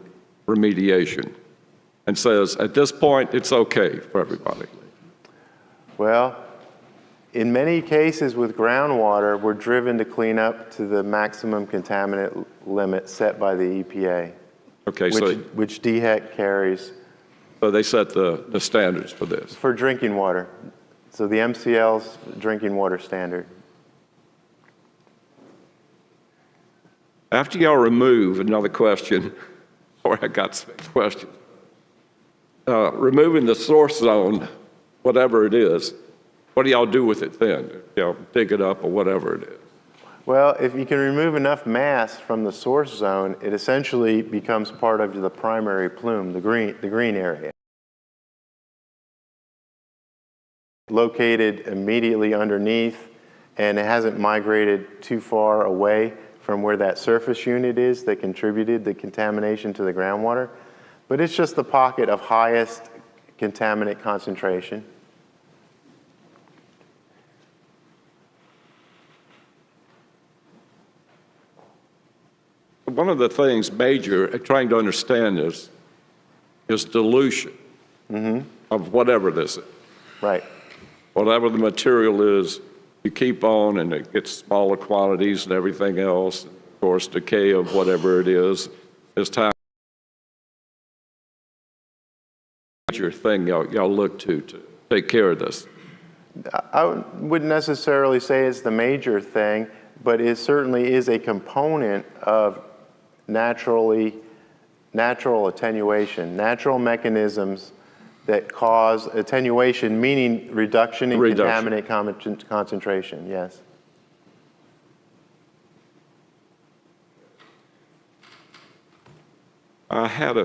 remediation and says, at this point, it's okay for everybody?
Well, in many cases with groundwater, we're driven to clean up to the maximum contaminant limit set by the EPA,
Okay,
which DHEC carries.
So they set the standards for this?
For drinking water. So the MCL's drinking water standard.
After y'all remove, another question, or I got some questions. Removing the source zone, whatever it is, what do y'all do with it then? Y'all dig it up or whatever it is?
Well, if you can remove enough mass from the source zone, it essentially becomes part of the primary plume, the green area. Located immediately underneath, and it hasn't migrated too far away from where that surface unit is that contributed the contamination to the groundwater. But it's just the pocket of highest contaminant concentration.
One of the things major, trying to understand this, is dilution of whatever this is.
Right.
Whatever the material is, you keep on and it gets smaller quantities and everything else. Of course, decay of whatever it is time. Major thing y'all look to take care of this.
I wouldn't necessarily say it's the major thing, but it certainly is a component of natural attenuation, natural mechanisms that cause attenuation, meaning reduction in contaminant concentration, yes.
I had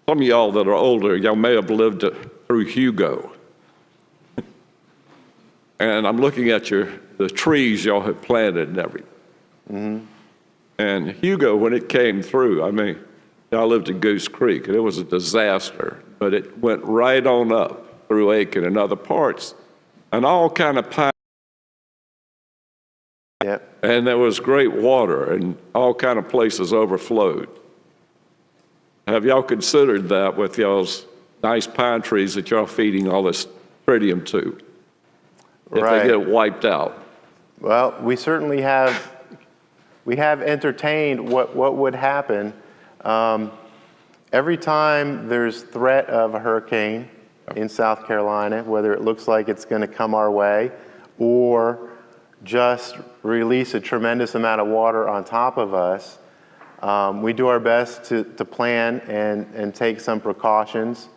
some of y'all that are older, y'all may have lived through Hugo. And I'm looking at the trees y'all have planted and everything. And Hugo, when it came through, I mean, I lived in Goose Creek, and it was a disaster, but it went right on up through Aiken and other parts, and all kind of pine.
Yep.
And there was great water, and all kind of places overflowed. Have y'all considered that with y'all's nice pine trees that y'all feeding all this tritium to? If they get wiped out?
Well, we certainly have entertained what would happen. Every time there's threat of a hurricane in South Carolina, whether it looks like it's going to come our way or just release a tremendous amount of water on top of us. We do our best to plan and take some precautions.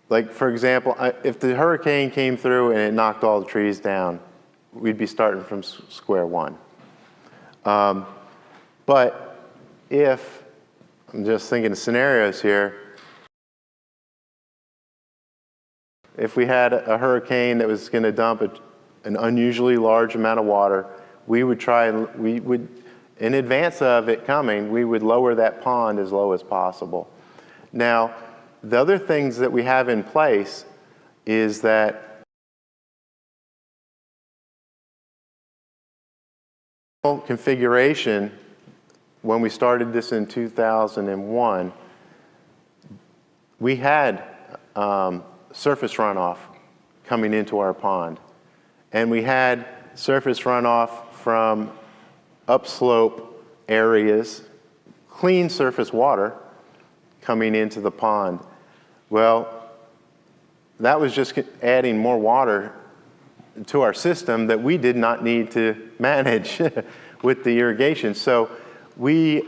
Like, for example, if the hurricane came through and it knocked all the trees down, we'd be starting from square one. But if, I'm just thinking of scenarios here, if we had a hurricane that was going to dump an unusually large amount of water, we would in advance of it coming, we would lower that pond as low as possible. Now, the other things that we have in place is that configuration, when we started this in 2001, we had surface runoff coming into our pond. And we had surface runoff from upslope areas, clean surface water coming into the pond. Well, that was just adding more water to our system that we did not need to manage with the irrigation. So we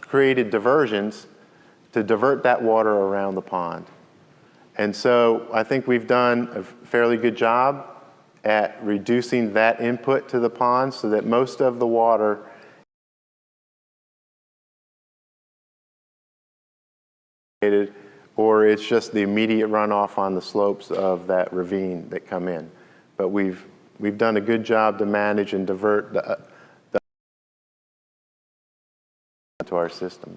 created diversions to divert that water around the pond. And so I think we've done a fairly good job at reducing that input to the pond so that most of the water or it's just the immediate runoff on the slopes of that ravine that come in. But we've done a good job to manage and divert the to our system.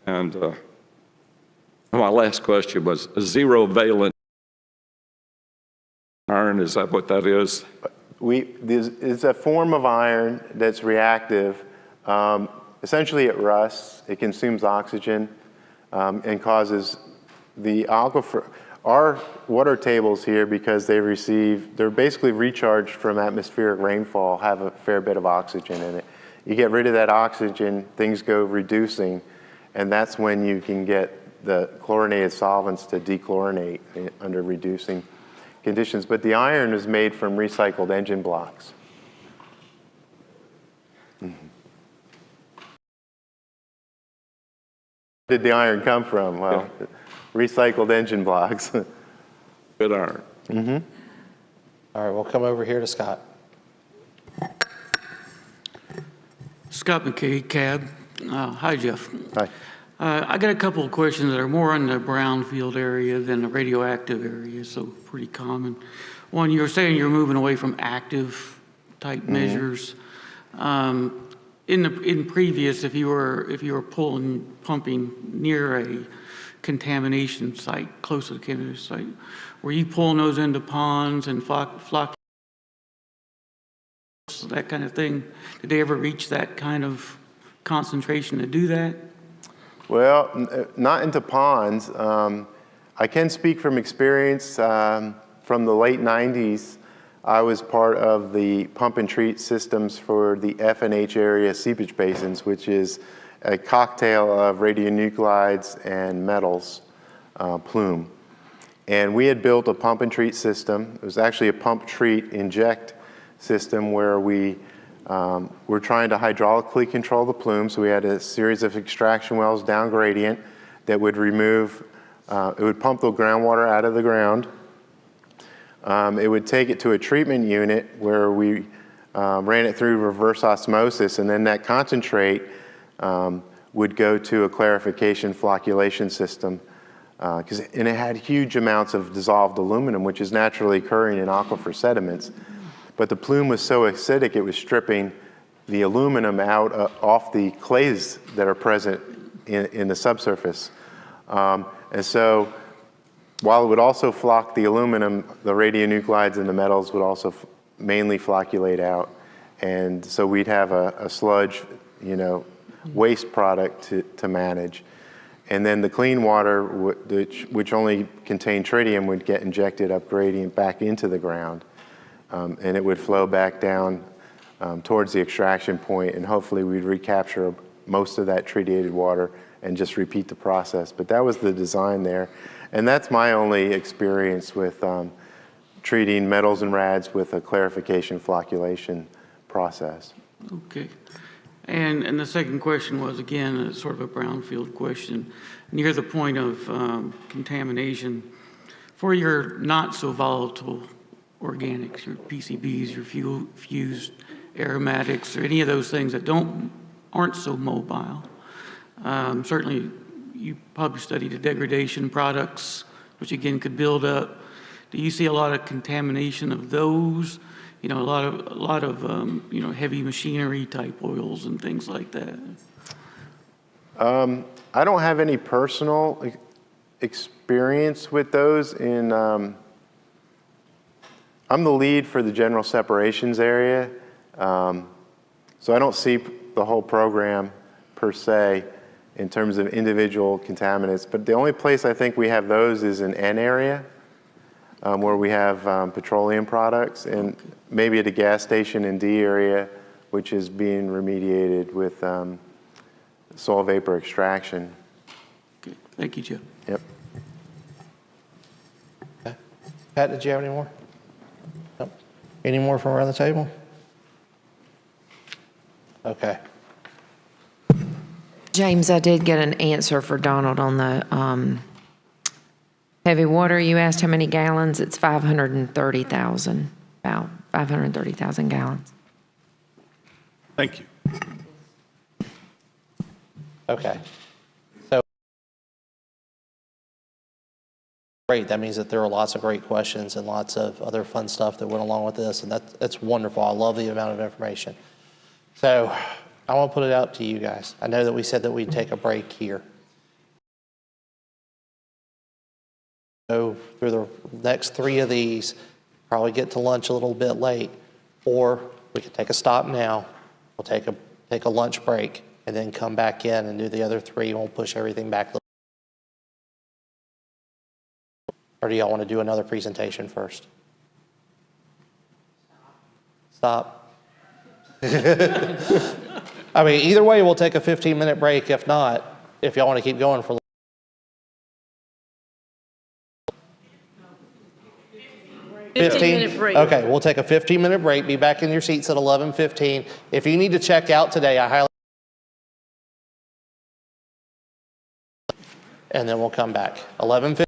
And my last question was a zero valent iron, is that what that is?
It's a form of iron that's reactive. Essentially it rusts, it consumes oxygen, and causes the aquifer. Our water tables here, because they're basically recharged from atmospheric rainfall, have a fair bit of oxygen in it. You get rid of that oxygen, things go reducing, and that's when you can get the chlorinated solvents to dechlorinate under reducing conditions. But the iron is made from recycled engine blocks. Mm-hmm. Where did the iron come from? Well, recycled engine blocks.
Good iron.
Mm-hmm.
All right, we'll come over here to Scott.
Scott McKay, CAB. Hi, Jeff.
Hi.
I got a couple of questions that are more in the brownfield area than the radioactive area, so pretty common. One, you were saying you're moving away from active type measures. In previous, if you were pumping near a contamination site, close to the contamination site, were you pulling those into ponds and flock that kind of thing? Did they ever reach that kind of concentration to do that?
Well, not into ponds. I can speak from experience. From the late 90s, I was part of the pump and treat systems for the F and H area seepage basins, which is a cocktail of radionuclides and metals plume. And we had built a pump and treat system. It was actually a pump, treat, inject system where we were trying to hydraulically control the plume. So we had a series of extraction wells down gradient that would remove, it would pump the groundwater out of the ground. It would take it to a treatment unit where we ran it through reverse osmosis, and then that concentrate would go to a clarification flocculation system. And it had huge amounts of dissolved aluminum, which is naturally occurring in aquifer sediments. But the plume was so acidic, it was stripping the aluminum out off the clays that are present in the subsurface. And so while it would also flock the aluminum, the radionuclides and the metals would also mainly flocculate out. And so we'd have a sludge, waste product to manage. And then the clean water, which only contained tritium, would get injected up gradient back into the ground. And it would flow back down towards the extraction point, and hopefully we'd recapture most of that tritiated water and just repeat the process. But that was the design there. And that's my only experience with treating metals and rads with a clarification flocculation process.
Okay. And the second question was, again, sort of a brownfield question. Near the point of contamination, for your not so volatile organics, your PCBs, your fused aromatics, or any of those things that aren't so mobile, certainly you probably studied the degradation products, which again could build up. Do you see a lot of contamination of those? You know, a lot of you know, heavy machinery type oils and things like that.
I don't have any personal experience with those. I'm the lead for the general separations area, so I don't see the whole program per se in terms of individual contaminants. But the only place I think we have those is in N area, where we have petroleum products, and maybe at a gas station in D area, which is being remediated with soil vapor extraction.
Okay. Thank you, Joe.
Yep.
Okay. Pat, did you have any more? Nope. Any more from around the table? Okay.
James, I did get an answer for Donald on the heavy water. You asked how many gallons. It's 530,000, about 530,000 gallons.
Thank you.
Okay. So, great. That means that there are lots of great questions and lots of other fun stuff that went along with this, and that's wonderful. I love the amount of information. So, I want to put it out to you guys. I know that we said that we'd take a break here. So, through the next 3 of these, probably get to lunch a little bit late, or we could take a stop now. We'll take a lunch break and then come back in and do the other 3, and we'll push everything back. Or do y'all want to do another presentation first? Stop. I mean, either way, we'll take a 15-minute break. If not, if y'all want to keep going for
15-minute break.
Okay, we'll take a 15-minute break. Be back in your seats at 11:15. If you need to check out today, I highly. And then we'll come back. 11:15.